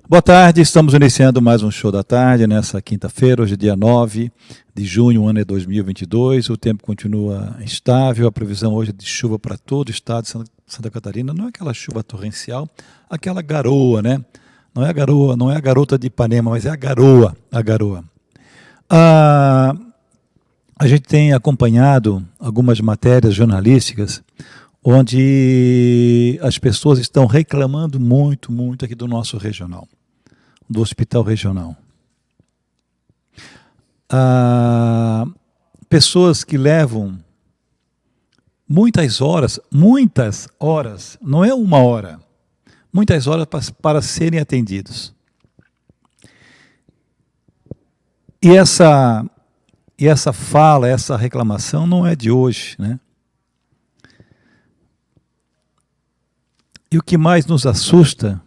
Boa tarde, estamos iniciando mais um show da tarde nessa quinta-feira, hoje é dia 9 de junho, o ano é 2022, o tempo continua instável, a previsão hoje é de chuva para todo o estado de Santa Catarina, não é aquela chuva torrencial, aquela garoa, né? Não é a garoa, não é a garota de Ipanema, mas é a garoa, a garoa. A gente tem acompanhado algumas matérias jornalísticas onde as pessoas estão reclamando muito aqui do nosso regional, do hospital regional. Pessoas que levam muitas horas, não é uma hora, muitas horas para serem atendidos. E essa fala, essa reclamação não é de hoje, né? E o que mais nos assusta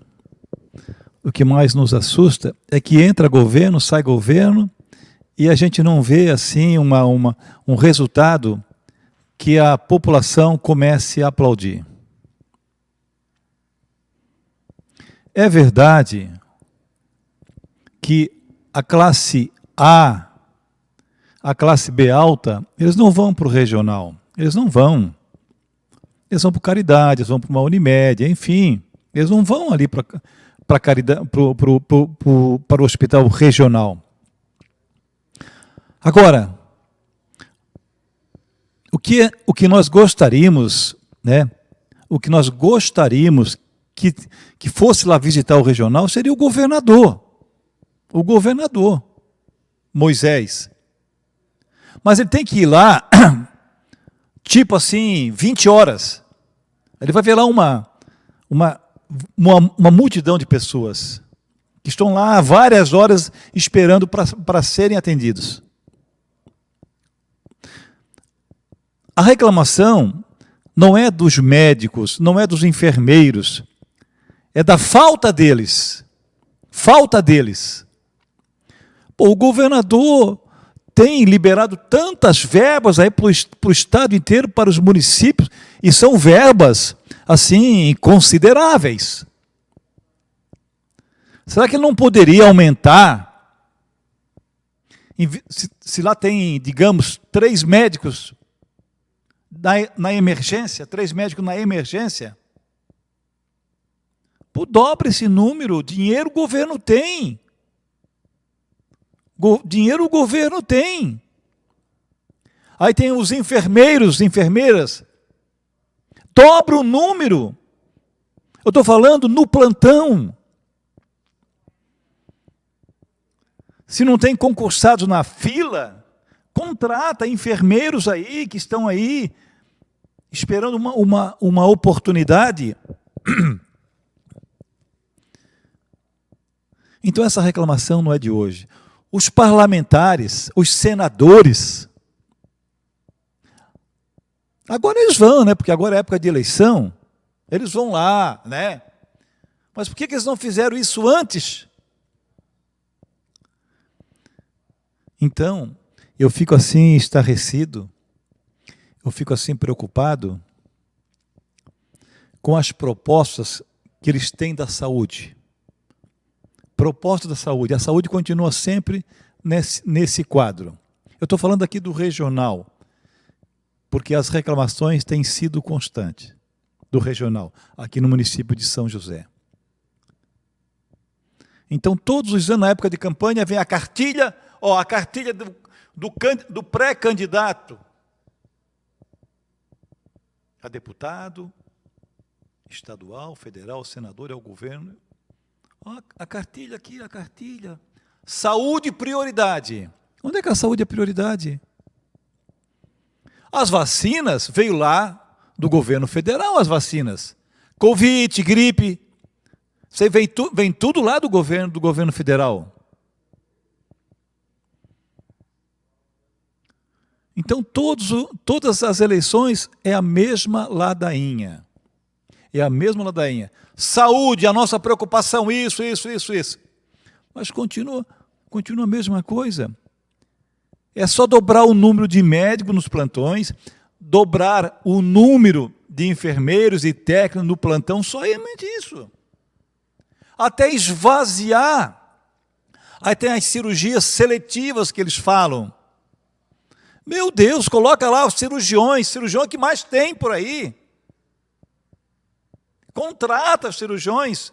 é que entra governo, sai governo, e a gente não vê assim um resultado que a população comece a aplaudir. É verdade que a classe A, a classe B alta, eles não vão para o regional, eles não vão. Eles vão para caridade, eles vão para uma Unimed, enfim, eles não vão ali para o hospital regional. Agora, o que nós gostaríamos, né? O que nós gostaríamos que fosse lá visitar o regional seria o governador Moisés. Mas ele tem que ir lá, tipo assim, 20 horas. Ele vai ver lá uma multidão de pessoas que estão lá várias horas esperando para serem atendidos. A reclamação não é dos médicos, não é dos enfermeiros, é da falta deles. Pô, o governador tem liberado tantas verbas aí para o estado inteiro, para os municípios, e são verbas, assim, consideráveis. Será que ele não poderia aumentar? Se lá tem, digamos, 3 médicos na emergência, 3 médicos na emergência, pô, dobra esse número, dinheiro o governo tem. Dinheiro o governo tem. Aí tem os enfermeiros, enfermeiras. Dobra o número. Eu estou falando no plantão. Se não tem concursados na fila, contrata enfermeiros aí que estão aí esperando uma oportunidade. Então essa reclamação não é de hoje. Os parlamentares, os senadores, agora eles vão, né? Porque agora é época de eleição, eles vão lá, né? Mas por que eles não fizeram isso antes? Então, eu fico assim estarrecido, eu fico assim preocupado com as propostas que eles têm da saúde. Proposta da saúde. A saúde continua sempre nesse quadro. Eu estou falando aqui do regional, porque as reclamações têm sido constantes do regional, aqui no município de São José. Então, todos os anos, na época de campanha, vem a cartilha do pré-candidato a deputado, estadual, federal, senador e ao governo. A cartilha aqui, a cartilha. Saúde prioridade. Onde é que a saúde é prioridade? As vacinas, veio lá do governo federal as vacinas. Covid, gripe. Você vem tudo lá do governo federal. Então, todas as eleições é a mesma ladainha. É a mesma ladainha. Saúde, a nossa preocupação, isso. Mas continua a mesma coisa. É só dobrar o número de médicos nos plantões, dobrar o número de enfermeiros e técnicos no plantão, só somente isso. até esvaziar. Aí tem as cirurgias seletivas que eles falam. Meu Deus, coloca lá os cirurgiões que mais tem por aí. Contrata os cirurgiões.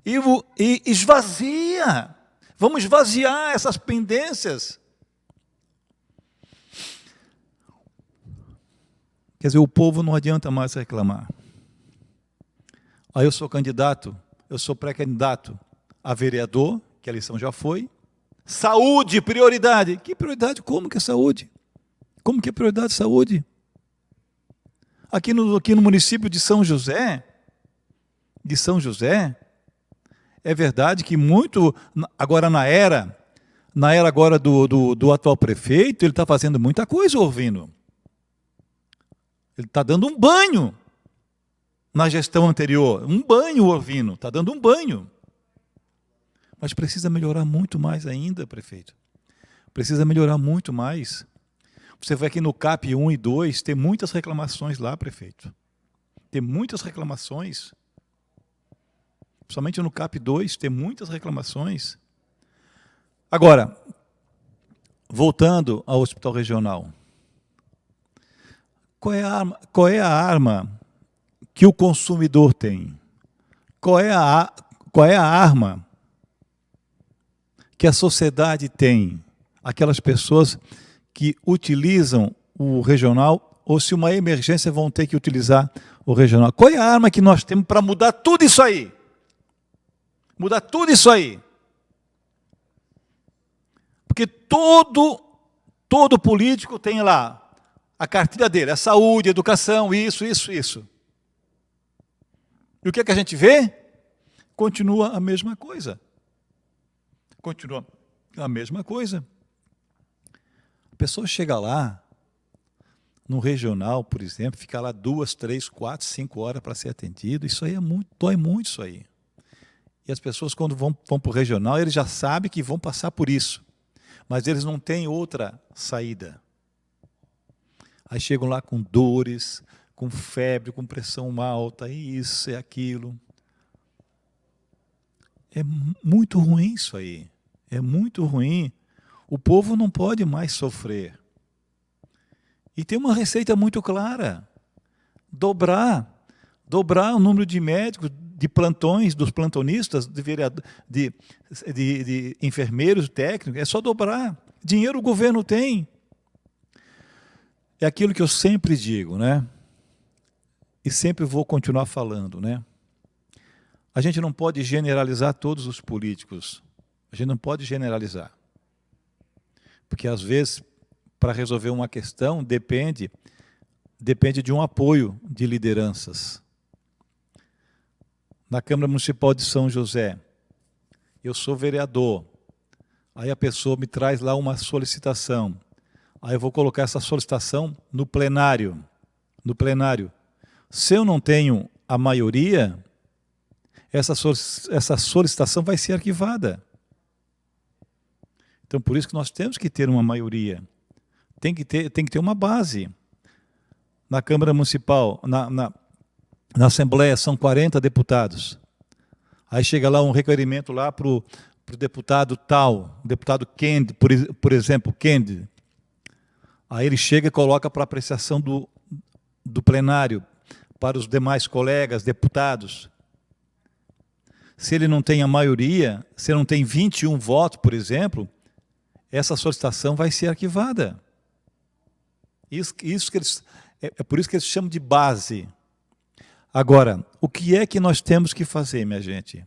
E esvazia. Vamos esvaziar essas pendências. Quer dizer, o povo não adianta mais reclamar. Aí eu sou candidato, eu sou pré-candidato a vereador, que a eleição já foi. Saúde, prioridade. Que prioridade? Como que é saúde? Como que é prioridade saúde? Aqui no município de São José, é verdade que muito, agora na era agora do atual prefeito, ele está fazendo muita coisa, Orvino. Ele está dando um banho na gestão anterior. Um banho, Orvino, está dando um banho. Mas precisa melhorar muito mais ainda, prefeito. Precisa melhorar muito mais. Você vai aqui no CAP 1 e 2, tem muitas reclamações lá, prefeito. Tem muitas reclamações. Somente no CAP 2 tem muitas reclamações. Agora, voltando ao hospital regional. Qual é a arma que o consumidor tem? Qual é a arma que a sociedade tem? Aquelas pessoas que utilizam o regional, ou se uma emergência vão ter que utilizar o regional. Qual é a arma que nós temos para mudar tudo isso aí? Mudar tudo isso aí. Porque todo político tem lá a cartilha dele, a saúde, a educação, isso. E o que é que a gente vê? Continua a mesma coisa. Continua a mesma coisa. A pessoa chega lá, no regional, por exemplo, fica lá 2, 3, 4, 5 horas para ser atendido. Isso aí dói muito isso aí. E as pessoas, quando vão para o regional, eles já sabem que vão passar por isso. Mas eles não têm outra saída. Aí chegam lá com dores, com febre, com pressão alta, isso e aquilo. É muito ruim isso aí. É muito ruim. O povo não pode mais sofrer. E tem uma receita muito clara. Dobrar o número de médicos, de plantões, dos plantonistas, de enfermeiros, técnicos, é só dobrar. Dinheiro o governo tem. É aquilo que eu sempre digo, né? E sempre vou continuar falando, né? A gente não pode generalizar todos os políticos. A gente não pode generalizar. Porque, às vezes, para resolver uma questão, depende de um apoio de lideranças. Na Câmara Municipal de São José, eu sou vereador. Aí a pessoa me traz lá uma solicitação. Aí eu vou colocar essa solicitação no plenário. Se eu não tenho a maioria, essa solicitação vai ser arquivada. Então, por isso que nós temos que ter uma maioria. Tem que ter uma base. Na Câmara Municipal, na Assembleia, são 40 deputados. Aí chega lá um requerimento lá para o deputado tal, o deputado Kendi, por exemplo, Kendi. Aí ele chega e coloca para apreciação do plenário, para os demais colegas, deputados. Se ele não tem a maioria, se ele não tem 21 votos, por exemplo, essa solicitação vai ser arquivada. É por isso que eles chamam de base. Agora, o que é que nós temos que fazer, minha gente?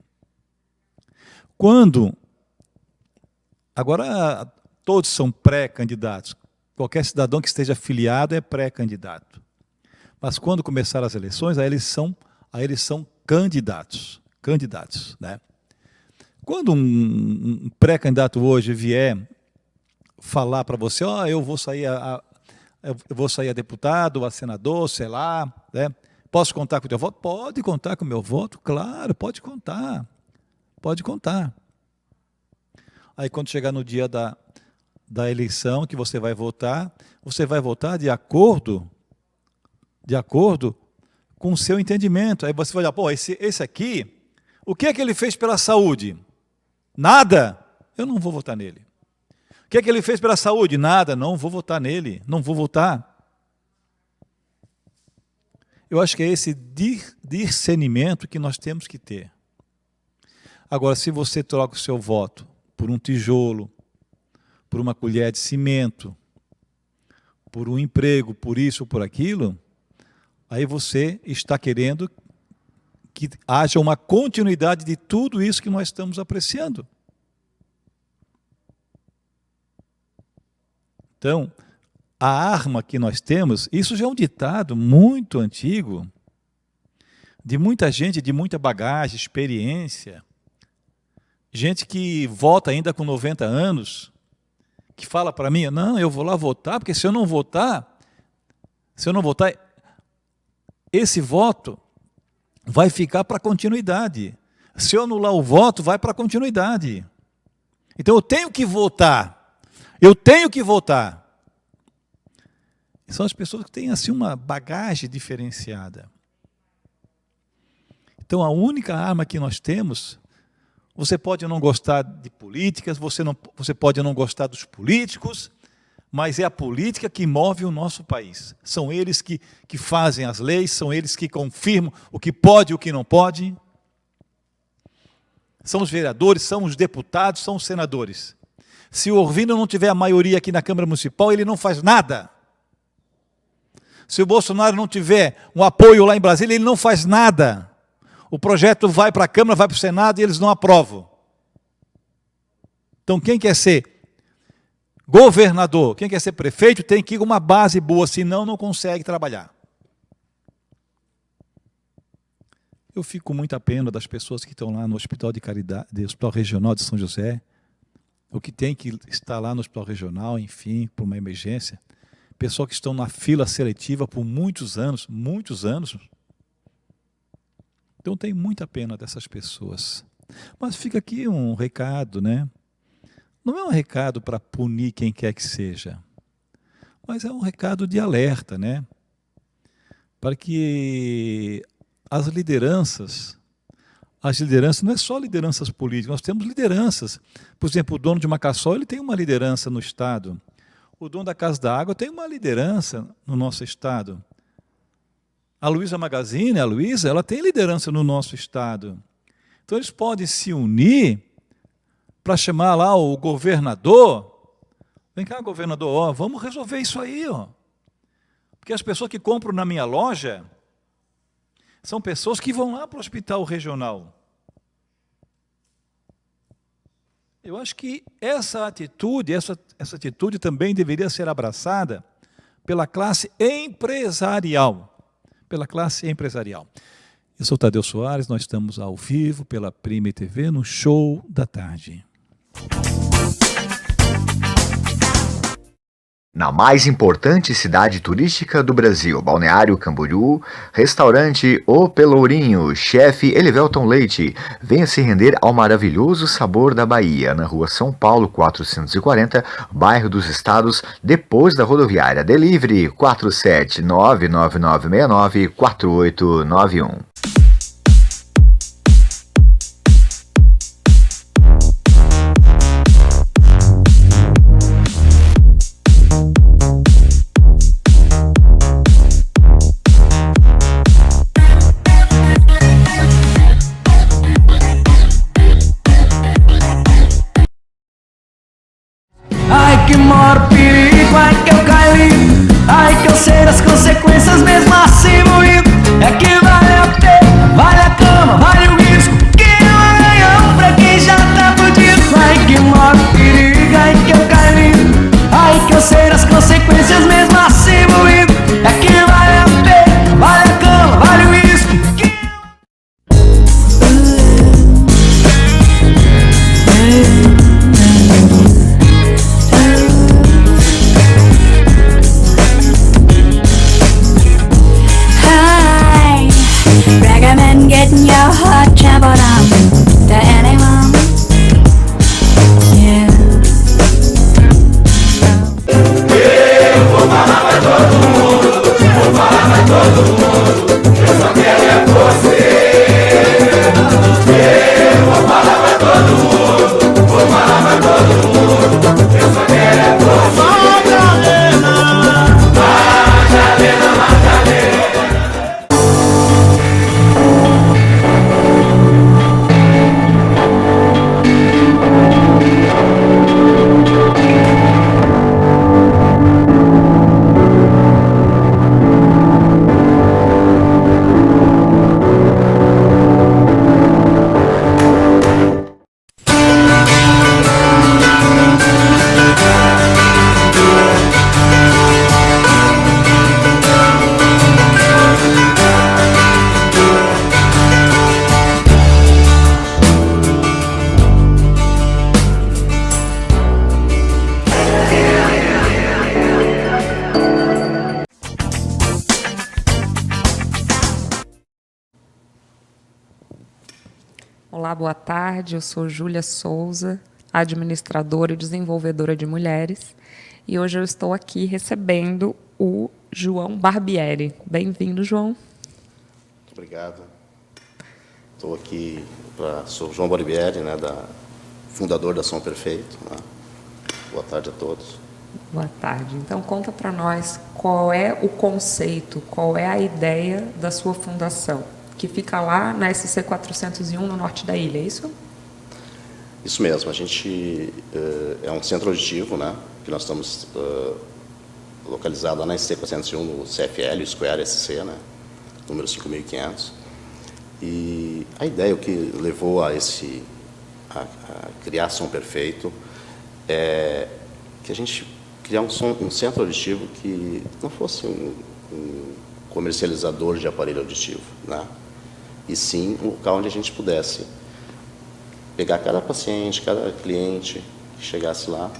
Agora, todos são pré-candidatos. Qualquer cidadão que esteja afiliado é pré-candidato. Mas quando começar as eleições, aí eles são candidatos. Né? Quando um pré-candidato hoje vier falar para você, eu vou sair a deputado, a senador, sei lá, né? Posso contar com o teu voto? Pode contar com o meu voto, claro, pode contar. Aí quando chegar no dia da eleição que você vai votar de acordo com o seu entendimento. Aí você vai olhar, pô, esse aqui, o que é que ele fez pela saúde? Nada. Eu não vou votar nele. O que é que ele fez pela saúde? Nada. Não vou votar nele. Não vou votar. Eu acho que é esse discernimento que nós temos que ter. Agora, se você troca o seu voto por um tijolo, por uma colher de cimento, por um emprego, por isso ou por aquilo, aí você está querendo que haja uma continuidade de tudo isso que nós estamos apreciando. Então, a arma que nós temos, isso já é um ditado muito antigo, de muita gente, de muita bagagem, experiência, gente que vota ainda com 90 anos, que fala para mim, não, eu vou lá votar, porque se eu não votar, esse voto vai ficar para continuidade. Se eu anular o voto, vai para continuidade. Então eu tenho que votar. Eu tenho que votar. São as pessoas que têm assim uma bagagem diferenciada. Então a única arma que nós temos, você pode não gostar de políticas, você pode não gostar dos políticos, mas é a política que move o nosso país. São eles que fazem as leis, são eles que confirmam o que pode e o que não pode. São os vereadores, são os deputados, são os senadores. Se o Orvino não tiver a maioria aqui na Câmara Municipal, ele não faz nada. Se o Bolsonaro não tiver um apoio lá em Brasília, ele não faz nada. O projeto vai para a Câmara, vai para o Senado e eles não aprovam. Então, quem quer ser governador, quem quer ser prefeito, tem que ir com uma base boa, senão não consegue trabalhar. Eu fico com muita pena das pessoas que estão lá no Hospital de Caridade, no Hospital Regional de São José, ou que tem que estar lá no Hospital Regional, enfim, por uma emergência. Pessoas que estão na fila seletiva por muitos anos, muitos anos. Então, tem muita pena dessas pessoas. Mas fica aqui um recado, né? Não é um recado para punir quem quer que seja, mas é um recado de alerta, né? Para que as lideranças não é só lideranças políticas, nós temos lideranças. Por exemplo, o dono de uma Cassol, ele tem uma liderança no Estado. O dono da Casa da Água tem uma liderança no nosso Estado. A Luiza Magazine, ela tem liderança no nosso Estado. Então, eles podem se unir para chamar lá o governador. Vem cá, governador, vamos resolver isso aí. Porque as pessoas que compram na minha loja são pessoas que vão lá para o hospital regional. Eu acho que essa atitude também deveria ser abraçada pela classe empresarial. Eu sou Tadeu Soares, nós estamos ao vivo pela Prime TV no Show da Tarde. Na mais importante cidade turística do Brasil, Balneário Camboriú, restaurante O Pelourinho, chefe Elivelton Leite, venha se render ao maravilhoso sabor da Bahia, na rua São Paulo 440, bairro dos Estados, depois da rodoviária. Delivery 47999694891. Ai que maior perigo, ai que eu caí, ai que eu sei das consequências mesmo assim moído. É que vale a pena, vale a cama, vale o risco, que é um ganhão pra quem já tá fudido. Ai que maior perigo, ai que eu caí, ai que eu sei das consequências mesmo assim moído. É que vale a pena, vale a cama, vale o risco, que Olá, boa tarde. Eu sou Júlia Souza, administradora e desenvolvedora de mulheres. E hoje eu estou aqui recebendo o João Barbieri. Bem-vindo, João. Muito obrigado. Estou aqui, sou João Barbieri, né, fundador da Som Perfeito. Né? Boa tarde a todos. Boa tarde. Então, conta para nós qual é o conceito, qual é a ideia da sua fundação, que fica lá na SC 401, no norte da ilha, é isso? Isso mesmo. A gente é um centro auditivo, né, que nós estamos localizados lá na SC 401, no CFL, Square SC, né, número 5.500. E a ideia, o que levou a criar Som Perfeito, é que a gente criar um centro auditivo que não fosse um comercializador de aparelho auditivo, né? E sim um local onde a gente pudesse pegar cada paciente, cada cliente que chegasse lá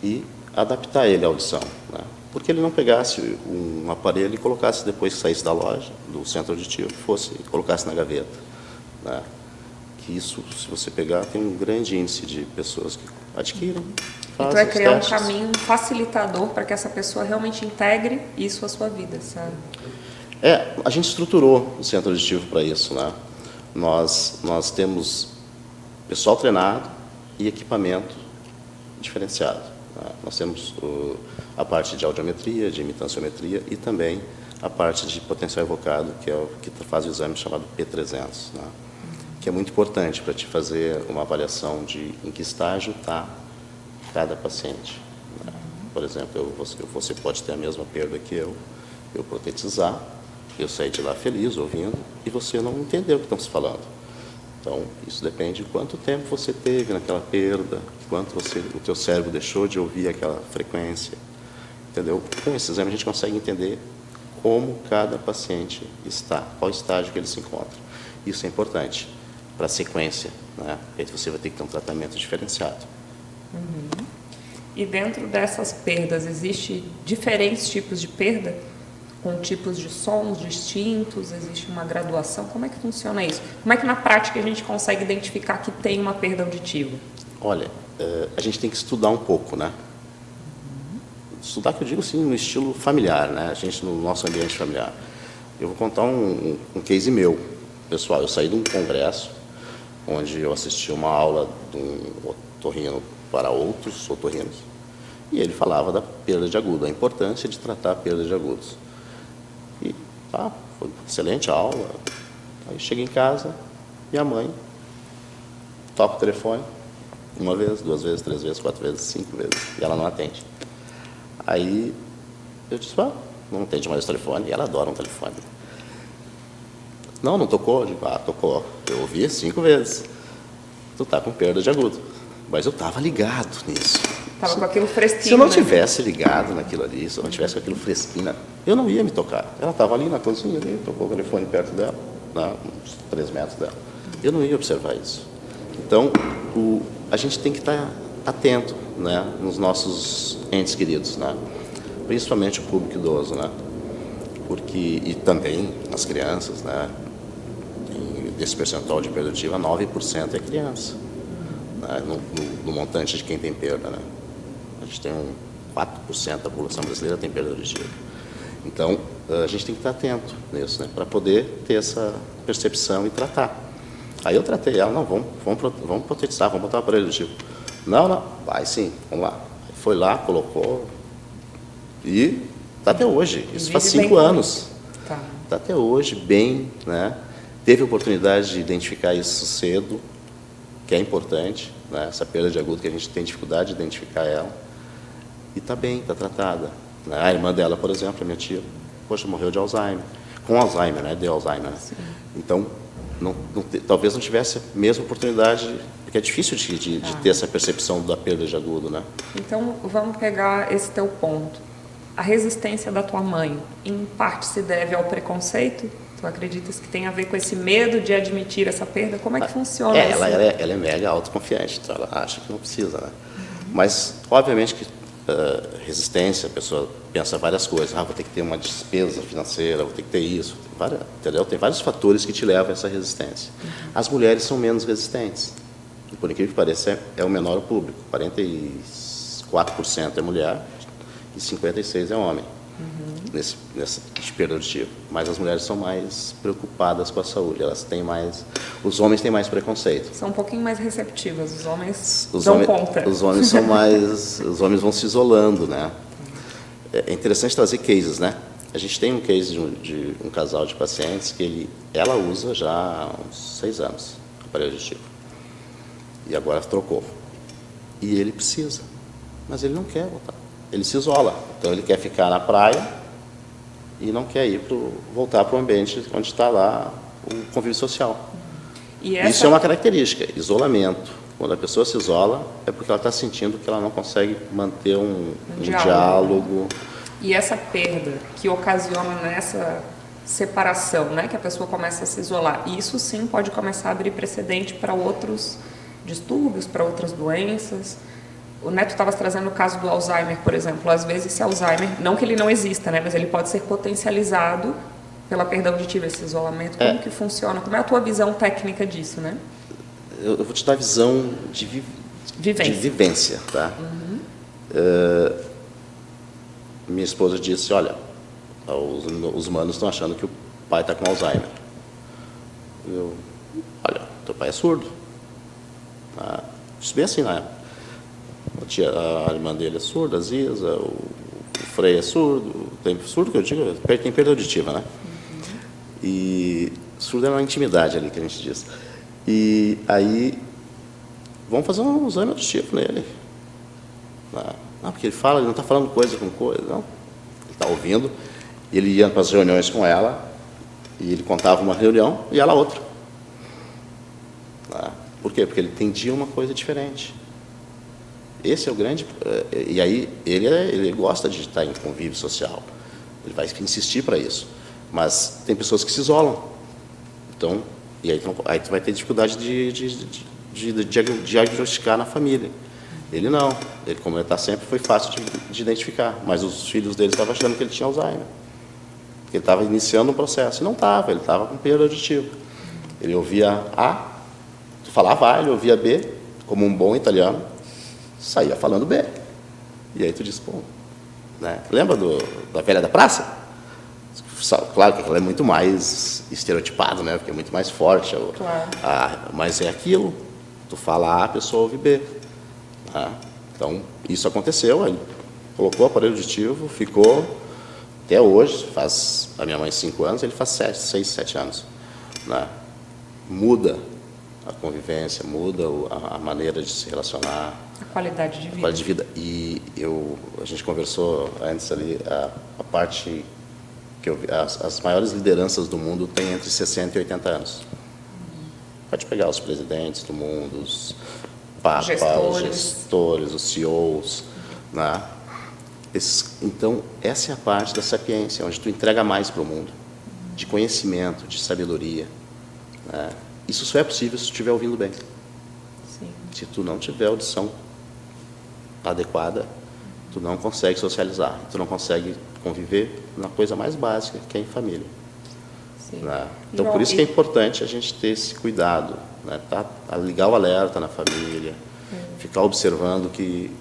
e adaptar ele à audição, né? Porque ele não pegasse um aparelho e colocasse depois que saísse da loja, do centro auditivo, colocasse na gaveta, né? Que isso, se você pegar, tem um grande índice de pessoas que adquirem. Então é criar um caminho facilitador para que essa pessoa realmente integre isso à sua vida, sabe? A gente estruturou o centro auditivo para isso, né? Nós temos pessoal treinado e equipamento diferenciado, né? Nós temos a parte de audiometria, de imitanciometria e também a parte de potencial evocado, que é o que faz o exame chamado P300, né? Que é muito importante para te fazer uma avaliação de em que estágio está cada paciente. Né? Por exemplo, você pode ter a mesma perda que eu protetizar, eu sair de lá feliz, ouvindo, e você não entendeu o que estamos falando. Então, isso depende de quanto tempo você teve naquela perda, quanto o teu cérebro deixou de ouvir aquela frequência. Entendeu? Com esse exame a gente consegue entender como cada paciente está, qual estágio que ele se encontra. Isso é importante para a sequência, né? Aí você vai ter que ter um tratamento diferenciado. Uhum. E dentro dessas perdas, existe diferentes tipos de perda? Com tipos de sons distintos? Existe uma graduação? Como é que funciona isso? Como é que na prática a gente consegue identificar que tem uma perda auditiva? Olha, a gente tem que estudar um pouco, né? Estudar, que eu digo assim, no estilo familiar, né? A gente, no nosso ambiente familiar. Eu vou contar um case meu, pessoal. Eu saí de um congresso onde eu assisti uma aula de um otorrino para outros otorrinos. E ele falava da perda de agudo, a importância de tratar a perda de agudos. E foi uma excelente aula. Aí cheguei em casa, minha mãe toca o telefone, 1 vez, 2 vezes, 3 vezes, 4 vezes, 5 vezes, e ela não atende. Aí eu disse, não atende mais o telefone, e ela adora um telefone. Não tocou? Eu digo, tocou. Eu ouvi 5 vezes. Tu está com perda de agudo. Mas eu estava ligado nisso. Estava com aquilo fresquinho. Se eu não né? tivesse ligado naquilo ali, se eu não tivesse com aquilo fresquinho, eu não ia me tocar. Ela estava ali na cozinha, tocou o telefone perto dela, uns 3 metros dela. Eu não ia observar isso. Então, a gente tem que estar atento, né, nos nossos entes queridos, né? Principalmente o público idoso, né? E também as crianças, né? Desse percentual de perda auditiva, 9% é criança. No montante de quem tem perda, né? A gente tem 4% da população brasileira tem perda auditiva. Então, a gente tem que estar atento nisso, né? Para poder ter essa percepção e tratar. Aí eu tratei ela, vamos protetizar, vamos botar o aparelho auditivo. Não, vai sim, vamos lá. Foi lá, colocou e está até hoje. Isso faz 5 anos. Está até hoje bem, né? Teve oportunidade de identificar isso cedo, que é importante, né? Essa perda de agudo que a gente tem dificuldade de identificar ela. E está bem, está tratada. Né? A irmã dela, por exemplo, a minha tia, morreu de Alzheimer. Com Alzheimer, né? De Alzheimer. Sim. Então, talvez não tivesse a mesma oportunidade, porque é difícil de ter essa percepção da perda de agudo, né? Então, vamos pegar esse teu ponto. A resistência da tua mãe, em parte, se deve ao preconceito? Tu acreditas que tem a ver com esse medo de admitir essa perda? Como é que funciona isso? Ela é mega autoconfiante, então ela acha que não precisa, né? Mas, obviamente que resistência, a pessoa pensa várias coisas. Vou ter que ter uma despesa financeira, vou ter que ter isso. Entendeu? Tem vários fatores que te levam a essa resistência. As mulheres são menos resistentes. E, por incrível que pareça, é o menor público. 44% é mulher e 56% é homem. Nessa perda auditiva. Mas as mulheres são mais preocupadas com a saúde. Elas têm mais... Os homens têm mais preconceito. São um pouquinho mais receptivas, os homens dão conta. Os homens são mais... Os homens vão se isolando, né? É interessante trazer cases, né? A gente tem um case de um casal de pacientes que ela usa já há uns 6 anos, aparelho auditivo. E agora trocou. E ele precisa, mas ele não quer voltar. Ele se isola. Então ele quer ficar na praia e não quer voltar para o ambiente onde está lá o convívio social. Isso é uma característica, isolamento. Quando a pessoa se isola, é porque ela está sentindo que ela não consegue manter um diálogo. E essa perda que ocasiona nessa separação, né, que a pessoa começa a se isolar, isso sim pode começar a abrir precedente para outros distúrbios, para outras doenças. O Neto estava trazendo o caso do Alzheimer, por exemplo. Às vezes esse Alzheimer, não que ele não exista, né, mas ele pode ser potencializado pela perda auditiva, esse isolamento. Como que funciona? Como é a tua visão técnica disso, né? Eu vou te dar a visão de vivência, tá? Minha esposa disse, olha, os humanos estão achando que o pai está com Alzheimer. Olha, teu pai é surdo. Isso bem assim na época. A irmã dele é surda, a Ziza, o Frei é surdo. Tem surdo que eu digo, tem perda auditiva, né? E surdo é uma intimidade ali que a gente diz. E aí, vamos fazer um exame auditivo nele. Não, porque ele fala, ele não está falando coisa com coisa, não. Ele está ouvindo, e ele ia para as reuniões com ela, e ele contava uma reunião e ela outra. Por quê? Porque ele entendia uma coisa diferente. Esse é o grande... E aí, ele gosta de estar em convívio social. Ele vai insistir para isso. Mas tem pessoas que se isolam. Então, e aí tu vai ter dificuldade de diagnosticar na família. Ele não. Ele, como ele está sempre, foi fácil de identificar. Mas os filhos dele estavam achando que ele tinha Alzheimer. Ele estava iniciando um processo. E não estava. Ele estava com perda auditiva. Ele ouvia A, tu falava A, ele ouvia B, como um bom italiano, saía falando B. E aí tu diz, pô, né? Lembra da velha da praça? Claro que ela é muito mais estereotipado, né? Porque é muito mais forte. Claro. Mas é aquilo. Tu fala A, a pessoa ouve B. Então, isso aconteceu. Ele colocou o aparelho auditivo, ficou até hoje, faz a minha mãe 5 anos, ele faz 6, 7 anos. Né? Muda a convivência, muda a maneira de se relacionar. A qualidade de vida. A qualidade de vida. E a gente conversou antes ali, a parte que as maiores lideranças do mundo têm entre 60 e 80 anos. Pode pegar os presidentes do mundo, os papas, os gestores, os CEOs. Né? Então, essa é a parte da sapiência, onde tu entrega mais para o mundo, de conhecimento, de sabedoria. Né? Isso só é possível se tu estiver ouvindo bem. Sim. Se tu não tiver audição adequada, tu não consegue socializar, tu não consegue conviver na coisa mais básica, que é em família. Né? Então, por isso que é importante a gente ter esse cuidado, né? Ligar o alerta na família, ficar observando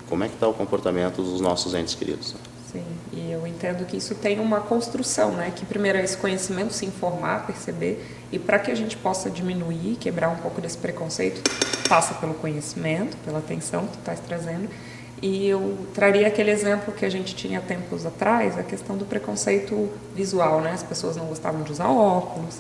como é que está o comportamento dos nossos entes queridos. Né? Sim, e eu entendo que isso tem uma construção, né? Que primeiro é esse conhecimento, se informar, perceber, e para que a gente possa diminuir, quebrar um pouco desse preconceito, passa pelo conhecimento, pela atenção que tu estás trazendo. E eu traria aquele exemplo que a gente tinha tempos atrás, a questão do preconceito visual, né? As pessoas não gostavam de usar óculos,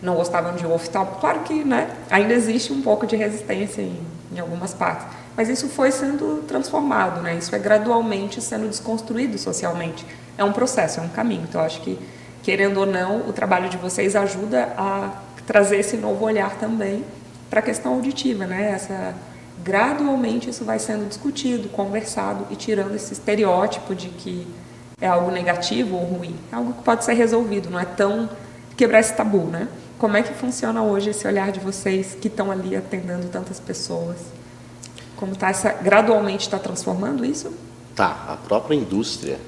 não gostavam de oftalmo. Claro que, né, ainda existe um pouco de resistência em algumas partes, mas isso foi sendo transformado, né? Isso é gradualmente sendo desconstruído socialmente. É um processo, é um caminho. Então, eu acho que, querendo ou não, o trabalho de vocês ajuda a trazer esse novo olhar também para a questão auditiva, né? Gradualmente isso vai sendo discutido, conversado e tirando esse estereótipo de que é algo negativo ou ruim. É algo que pode ser resolvido, não é tão quebrar esse tabu, né? Como é que funciona hoje esse olhar de vocês que estão ali atendendo tantas pessoas? Como gradualmente está transformando isso? A própria indústria,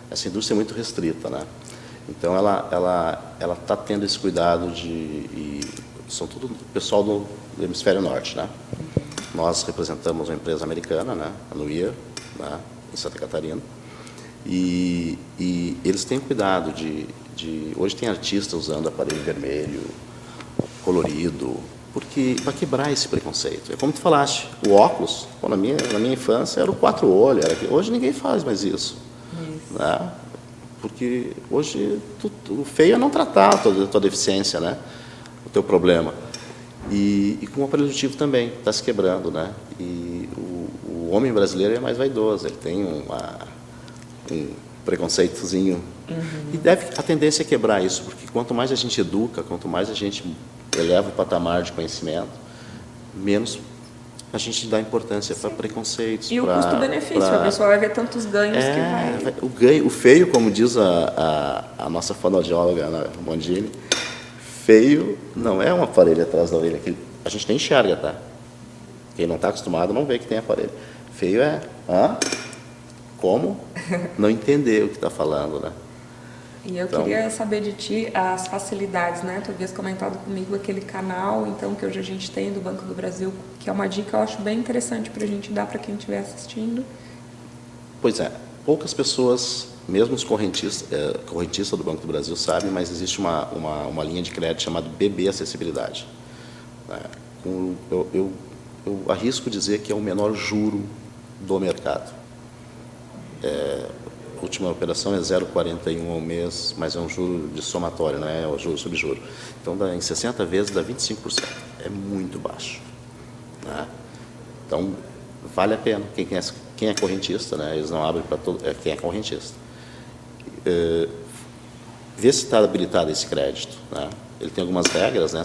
essa indústria é muito restrita, né? Então ela está tendo esse cuidado e são tudo pessoal do hemisfério norte, né? Nós representamos uma empresa americana, né? A Nuia, né? Em Santa Catarina, e eles têm cuidado hoje tem artistas usando aparelho vermelho, colorido, porque para quebrar esse preconceito. É como tu falaste, o óculos, na minha infância era o 4 olhos, hoje ninguém faz mais isso. Né? Porque hoje o feio é não tratar a tua deficiência, né? O teu problema. E com o aparelho auditivo também, está se quebrando, né? E o homem brasileiro é mais vaidoso, ele tem um preconceitozinho. E a tendência é quebrar isso, porque quanto mais a gente educa, quanto mais a gente eleva o patamar de conhecimento, menos a gente dá importância para preconceitos. E o custo-benefício, a pessoa vai ver tantos ganhos que vai... O feio, como diz a nossa fonoaudióloga, Ana Mondini, feio não é um aparelho atrás da orelha, que a gente nem enxerga, tá? Quem não está acostumado não vê que tem aparelho. Feio é... Como? Não entender o que está falando, né? E eu queria saber de ti as facilidades, né? Tu havias comentado comigo aquele canal, então, que hoje a gente tem do Banco do Brasil, que é uma dica, eu acho bem interessante para a gente dar para quem estiver assistindo. Pois é, poucas pessoas, mesmo os correntistas do Banco do Brasil sabem, mas existe uma linha de crédito chamada BB Acessibilidade. Né? Eu arrisco dizer que é o menor juro do mercado. A última operação é 0,41 ao mês, mas é um juro de somatório, não é o juro sobre juro. Então, em 60 vezes dá 25%. É muito baixo. Né? Então, vale a pena. Quem é correntista, né? Eles não abrem para todo... quem é correntista. Vê se está habilitado esse crédito. Né? Ele tem algumas regras, né?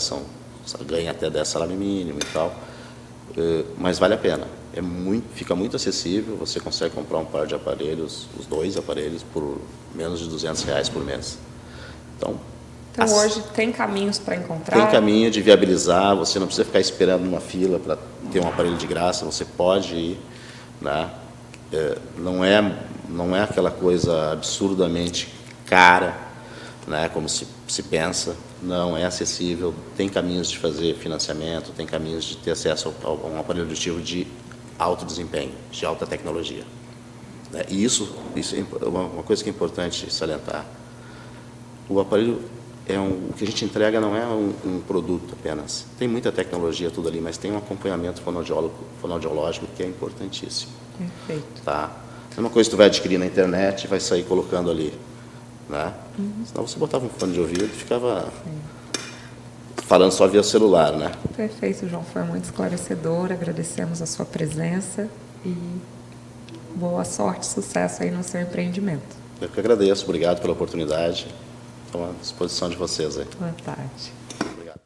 Ganha até 10 salário mínimo e tal. Mas vale a pena. Fica muito acessível, você consegue comprar um par de aparelhos, os 2 aparelhos, por menos de R$200 por mês. Então hoje tem caminhos para encontrar? Tem caminho de viabilizar, você não precisa ficar esperando numa fila para ter um aparelho de graça, você pode ir. Né? Não é aquela coisa absurdamente cara, né? Como se pensa. Não, é acessível, tem caminhos de fazer financiamento, tem caminhos de ter acesso a um aparelho auditivo de alto desempenho, de alta tecnologia. E isso é uma coisa que é importante salientar. O aparelho, o que a gente entrega não é um produto apenas. Tem muita tecnologia, tudo ali, mas tem um acompanhamento fonoaudiológico que é importantíssimo. Perfeito. Tá? É uma coisa que tu vai adquirir na internet e vai sair colocando ali. Né? Senão você botava um fone de ouvido e ficava falando só via celular, né? Perfeito, João. Foi muito esclarecedor. Agradecemos a sua presença e boa sorte, sucesso aí no seu empreendimento. Eu que agradeço. Obrigado pela oportunidade. Estou à disposição de vocês aí. Boa tarde. Obrigado.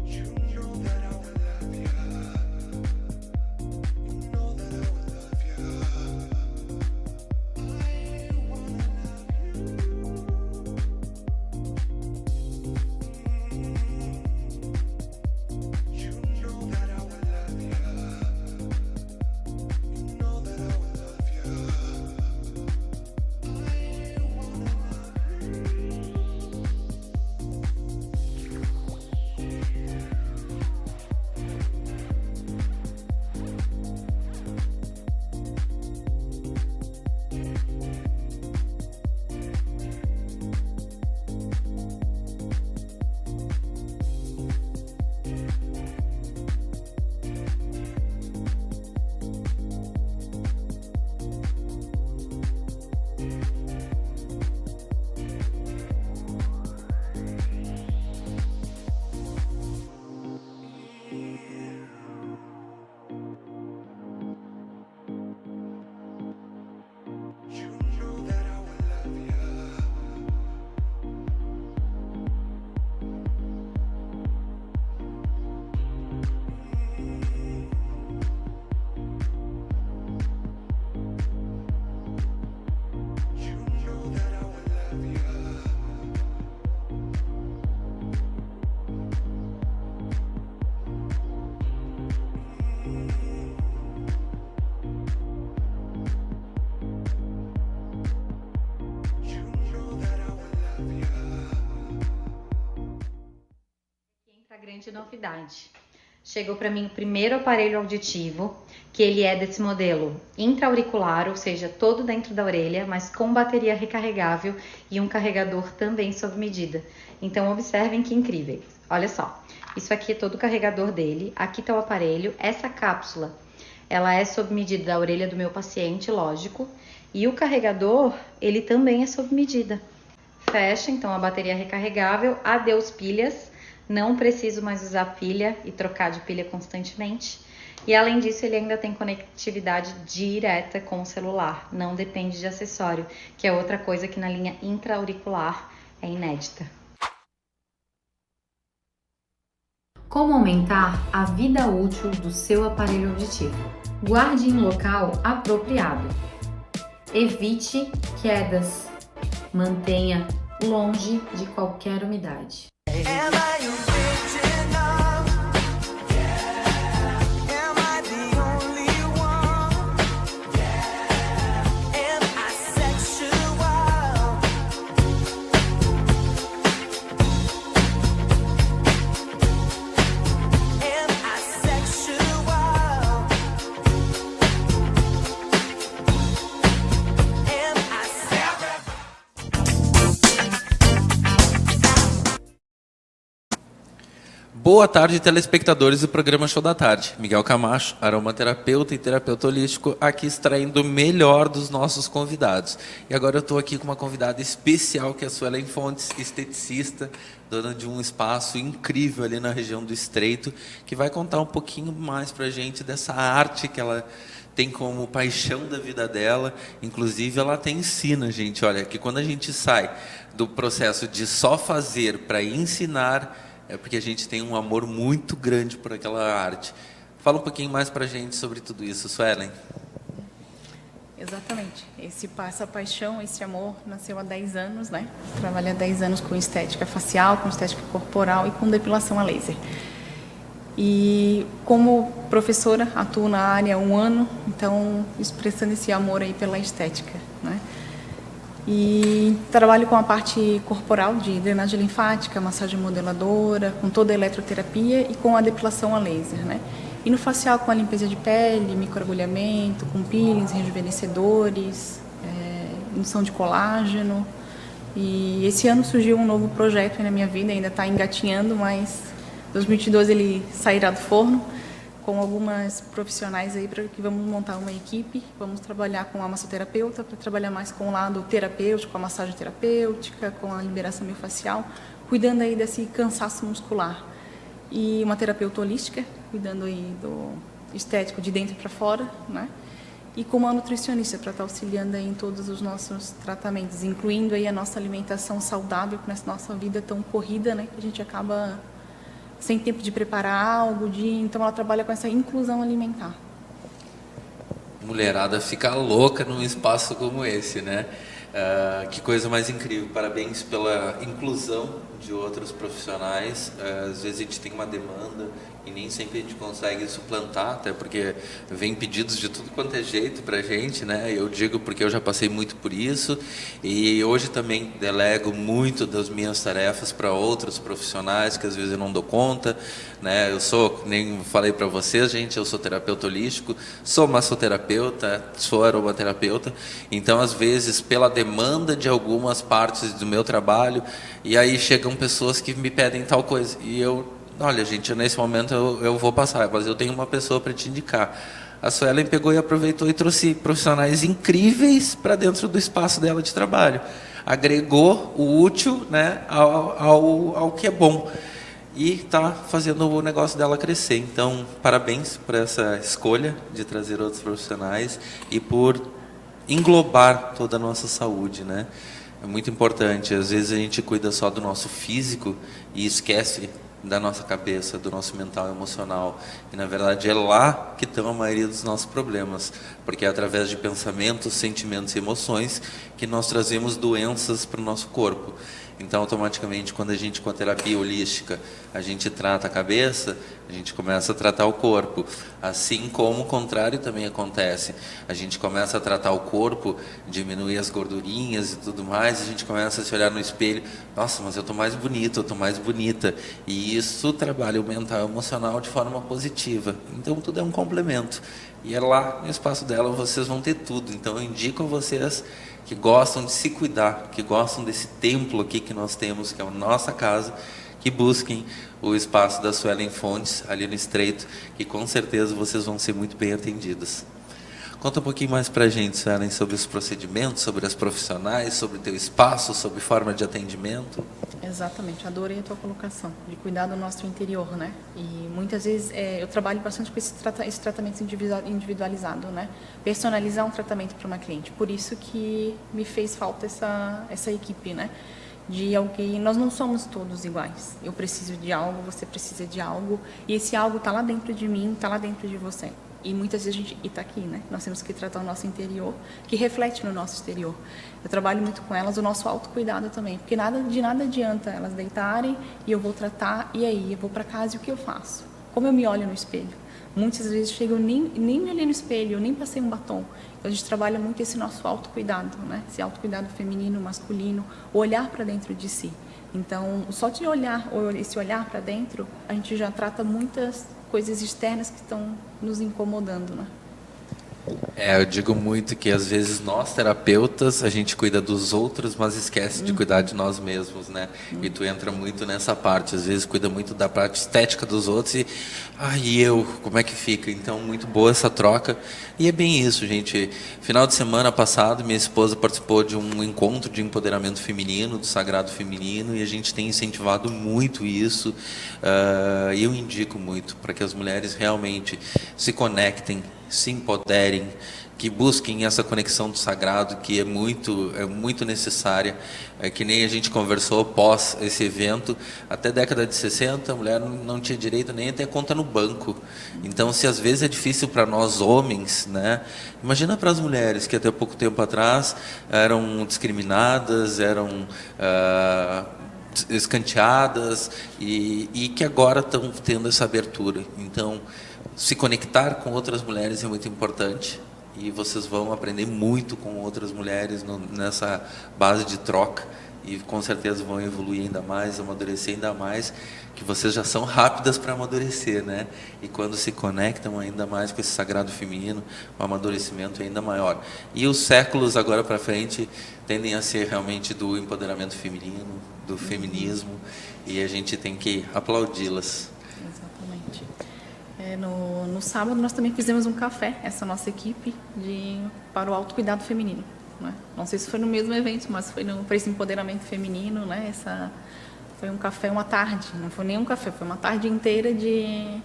You know that I will love you. You know that I will grande novidade. Chegou para mim o primeiro aparelho auditivo, que ele é desse modelo intra-auricular, ou seja, todo dentro da orelha, mas com bateria recarregável e um carregador também sob medida. Então observem que incrível. Olha só, isso aqui é todo o carregador dele, aqui está o aparelho, essa cápsula, ela é sob medida da orelha do meu paciente, lógico, e o carregador, ele também é sob medida. Fecha, então, a bateria recarregável, adeus pilhas. Não preciso mais usar pilha e trocar de pilha constantemente. E além disso, ele ainda tem conectividade direta com o celular. Não depende de acessório, que é outra coisa que na linha intra-auricular é inédita. Como aumentar a vida útil do seu aparelho auditivo? Guarde em local apropriado. Evite quedas. Mantenha longe de qualquer umidade. Boa tarde, telespectadores do programa Show da Tarde. Miguel Camacho, aromaterapeuta e terapeuta holístico, aqui extraindo o melhor dos nossos convidados. E agora eu estou aqui com uma convidada especial, que é a Suelen Fontes, esteticista, dona de um espaço incrível ali na região do Estreito, que vai contar um pouquinho mais para a gente dessa arte que ela tem como paixão da vida dela. Inclusive, ela até ensina, gente, olha, que quando a gente sai do processo de só fazer para ensinar, é porque a gente tem um amor muito grande por aquela arte. Fala um pouquinho mais para a gente sobre tudo isso, Suelen. Exatamente. Essa paixão, esse amor nasceu há 10 anos, né? Trabalho há 10 anos com estética facial, com estética corporal e com depilação a laser. E como professora, atuo na área há 1 ano, então expressando esse amor aí pela estética, né? E trabalho com a parte corporal de drenagem linfática, massagem modeladora, com toda a eletroterapia e com a depilação a laser, né? E no facial com a limpeza de pele, microagulhamento, com peelings, rejuvenescedores, indução de colágeno. E esse ano surgiu um novo projeto aí na minha vida, ainda está engatinhando, mas 2022 ele sairá do forno, com algumas profissionais aí para que vamos montar uma equipe, vamos trabalhar com a massoterapeuta para trabalhar mais com o lado terapêutico, com a massagem terapêutica, com a liberação miofascial, cuidando aí desse cansaço muscular. E uma terapeuta holística, cuidando aí do estético de dentro para fora, né? E com uma nutricionista para estar auxiliando aí em todos os nossos tratamentos, incluindo aí a nossa alimentação saudável nessa nossa vida tão corrida, né? Que a gente acaba sem tempo de preparar algo, então ela trabalha com essa inclusão alimentar. Mulherada fica louca num espaço como esse, né? Que coisa mais incrível. Parabéns pela inclusão de outros profissionais. Às vezes a gente tem uma demanda e nem sempre a gente consegue suplantar, até porque vem pedidos de tudo quanto é jeito para a gente, né? Eu digo porque eu já passei muito por isso e hoje também delego muito das minhas tarefas para outros profissionais que às vezes eu não dou conta, né? Eu sou, nem falei para vocês, gente, eu sou terapeuta holístico, sou massoterapeuta, sou aromaterapeuta, então às vezes pela demanda de algumas partes do meu trabalho, e aí chegam pessoas que me pedem tal coisa e eu, olha, gente, nesse momento eu vou passar, mas eu tenho uma pessoa para te indicar. A Suelen pegou e aproveitou e trouxe profissionais incríveis para dentro do espaço dela de trabalho. Agregou o útil, né, ao que é bom. E está fazendo o negócio dela crescer. Então, parabéns por essa escolha de trazer outros profissionais e por englobar toda a nossa saúde, né? É muito importante. Às vezes a gente cuida só do nosso físico e esquece da nossa cabeça, do nosso mental e emocional. E, na verdade, é lá que estão a maioria dos nossos problemas, porque é através de pensamentos, sentimentos e emoções que nós trazemos doenças para o nosso corpo. Então, automaticamente, quando a gente, com a terapia holística, a gente trata a cabeça, a gente começa a tratar o corpo. Assim como o contrário também acontece. A gente começa a tratar o corpo, diminuir as gordurinhas e tudo mais, a gente começa a se olhar no espelho, nossa, mas eu estou mais bonito, eu estou mais bonita. E isso trabalha o mental e o emocional de forma positiva. Então, tudo é um complemento. E é lá, no espaço dela, vocês vão ter tudo. Então, eu indico a vocês que gostam de se cuidar, que gostam desse templo aqui que nós temos, que é a nossa casa, que busquem o espaço da Suelen Fontes, ali no Estreito, que com certeza vocês vão ser muito bem atendidas. Conta um pouquinho mais para a gente, Suelen, sobre os procedimentos, sobre as profissionais, sobre o teu espaço, sobre forma de atendimento. Exatamente, adorei a tua colocação, de cuidar do nosso interior, né? E muitas vezes eu trabalho bastante com esse tratamento individualizado, né? Personalizar um tratamento para uma cliente, por isso que me fez falta essa equipe, né? De alguém, nós não somos todos iguais. Eu preciso de algo, você precisa de algo, e esse algo está lá dentro de mim, está lá dentro de você. E muitas vezes a gente está aqui, né? Nós temos que tratar o nosso interior, que reflete no nosso exterior. Eu trabalho muito com elas o nosso autocuidado também, porque de nada adianta elas deitarem e eu vou tratar, e aí eu vou para casa e o que eu faço? Como eu me olho no espelho? Muitas vezes chego, nem me olhei no espelho, eu nem passei um batom. Então, a gente trabalha muito esse nosso autocuidado, né? Esse autocuidado feminino, masculino, o olhar para dentro de si. Então, só de olhar, esse olhar para dentro, a gente já trata muitas coisas externas que estão nos incomodando, né? Eu digo muito que às vezes nós terapeutas a gente cuida dos outros, mas esquece de cuidar de nós mesmos, né? E tu entra muito nessa parte, às vezes cuida muito da parte estética dos outros e e eu, como é que fica? Então, muito boa essa troca. E é bem isso, gente. Final de semana passado, minha esposa participou de um encontro de empoderamento feminino, do sagrado feminino, e a gente tem incentivado muito isso. E eu indico muito para que as mulheres realmente se conectem, se empoderem, que busquem essa conexão do sagrado, que é muito necessária. Que nem a gente conversou pós esse evento, até a década de 60, a mulher não tinha direito nem a ter conta no banco. Então, se às vezes é difícil para nós homens, né? Imagina para as mulheres que até pouco tempo atrás eram discriminadas, eram escanteadas e que agora estão tendo essa abertura. Então, se conectar com outras mulheres é muito importante. E vocês vão aprender muito com outras mulheres nessa base de troca e com certeza vão evoluir ainda mais, amadurecer ainda mais, que vocês já são rápidas para amadurecer, né? E quando se conectam ainda mais com esse sagrado feminino, o amadurecimento é ainda maior. E os séculos agora para frente tendem a ser realmente do empoderamento feminino, do feminismo, e a gente tem que aplaudi-las. Exatamente. No sábado nós também fizemos um café, essa nossa equipe, para o autocuidado feminino, né? Não sei se foi no mesmo evento, mas foi para esse empoderamento feminino, né? Foi um café, uma tarde, não foi nem um café, foi uma tarde inteira de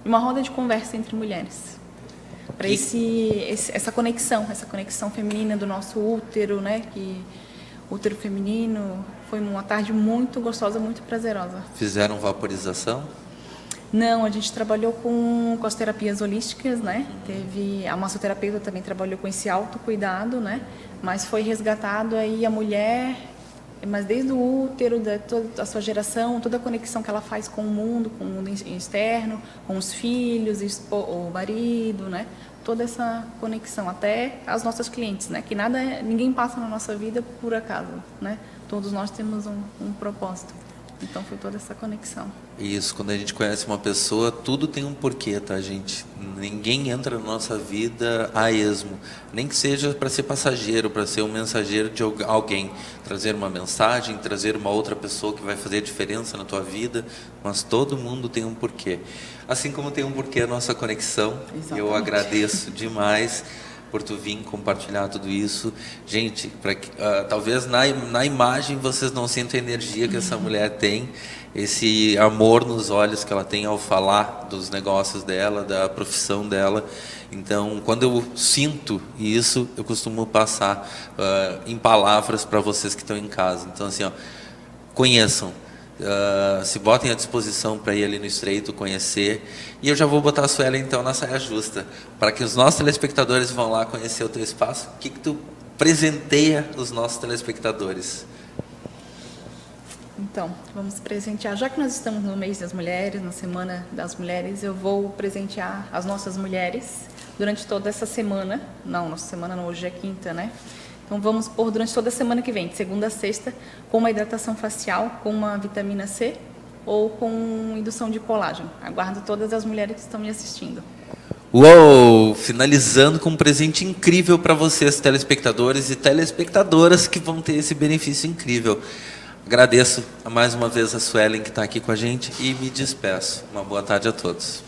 uma roda de conversa entre mulheres. Para essa conexão feminina do nosso útero, né? Útero feminino, foi uma tarde muito gostosa, muito prazerosa. Fizeram vaporização? Não, a gente trabalhou com as terapias holísticas, né? A massoterapeuta também trabalhou com esse autocuidado, né? Mas foi resgatado aí a mulher, mas desde o útero, toda a sua geração, toda a conexão que ela faz com o mundo externo, com os filhos, o marido, né? Toda essa conexão, até as nossas clientes, né? Que ninguém passa na nossa vida por acaso, né? Todos nós temos um propósito. Então foi toda essa conexão. Isso, quando a gente conhece uma pessoa, tudo tem um porquê, tá, gente? Ninguém entra na nossa vida a esmo, nem que seja para ser passageiro, para ser um mensageiro de alguém, trazer uma mensagem, trazer uma outra pessoa que vai fazer diferença na tua vida, mas todo mundo tem um porquê. Assim como tem um porquê a nossa conexão. Exatamente. Eu agradeço demais por tu vir compartilhar tudo isso. Gente, talvez na imagem vocês não sintam a energia que essa mulher tem, esse amor nos olhos que ela tem ao falar dos negócios dela, da profissão dela. Então, quando eu sinto isso, eu costumo passar em palavras para vocês que estão em casa. Então, assim, conheçam. Se botem à disposição para ir ali no Estreito, conhecer. E eu já vou botar a Suelen então na saia justa, para que os nossos telespectadores vão lá conhecer o teu espaço. O que tu presenteia os nossos telespectadores? Então, vamos presentear. Já que nós estamos no mês das mulheres, na Semana das Mulheres, eu vou presentear as nossas mulheres durante toda essa semana. Não, nossa semana não, hoje é quinta, né? Então, vamos pôr durante toda a semana que vem, de segunda a sexta, com uma hidratação facial, com uma vitamina C ou com indução de colágeno. Aguardo todas as mulheres que estão me assistindo. Uou! Finalizando com um presente incrível para vocês, telespectadores e telespectadoras, que vão ter esse benefício incrível. Agradeço mais uma vez a Suelen, que está aqui com a gente, e me despeço. Uma boa tarde a todos.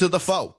To the foe.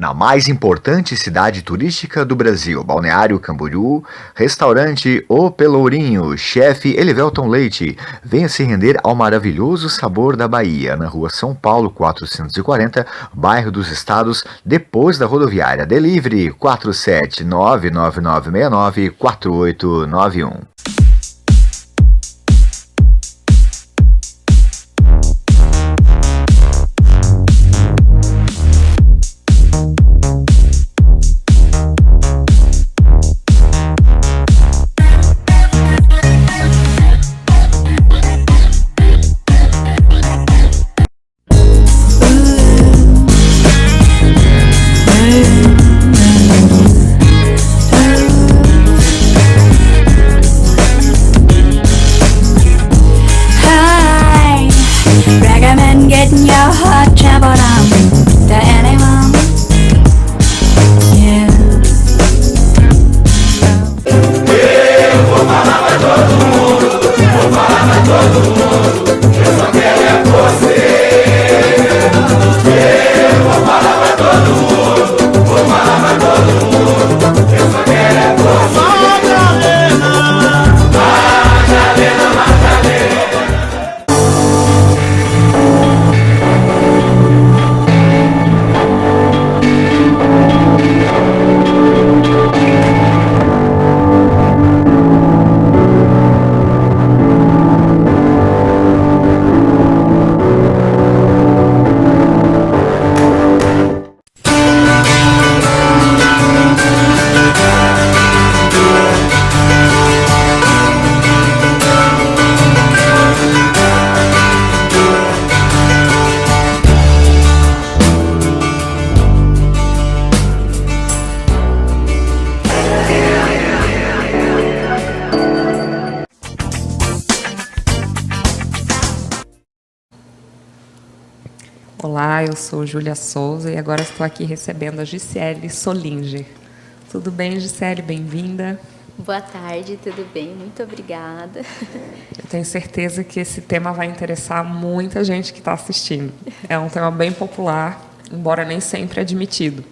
Na mais importante cidade turística do Brasil, Balneário Camboriú, restaurante O Pelourinho, chefe Elivelton Leite, venha se render ao maravilhoso sabor da Bahia, na rua São Paulo 440, bairro dos Estados, depois da rodoviária. Delivery 47999694891. Madalena, Olá, eu sou Júlia Souza e agora estou aqui recebendo a Gisele Solinger. Tudo bem, Gisele? Bem-vinda. Boa tarde, tudo bem? Muito obrigada. Eu tenho certeza que esse tema vai interessar muita gente que está assistindo. É um tema bem popular, embora nem sempre admitido.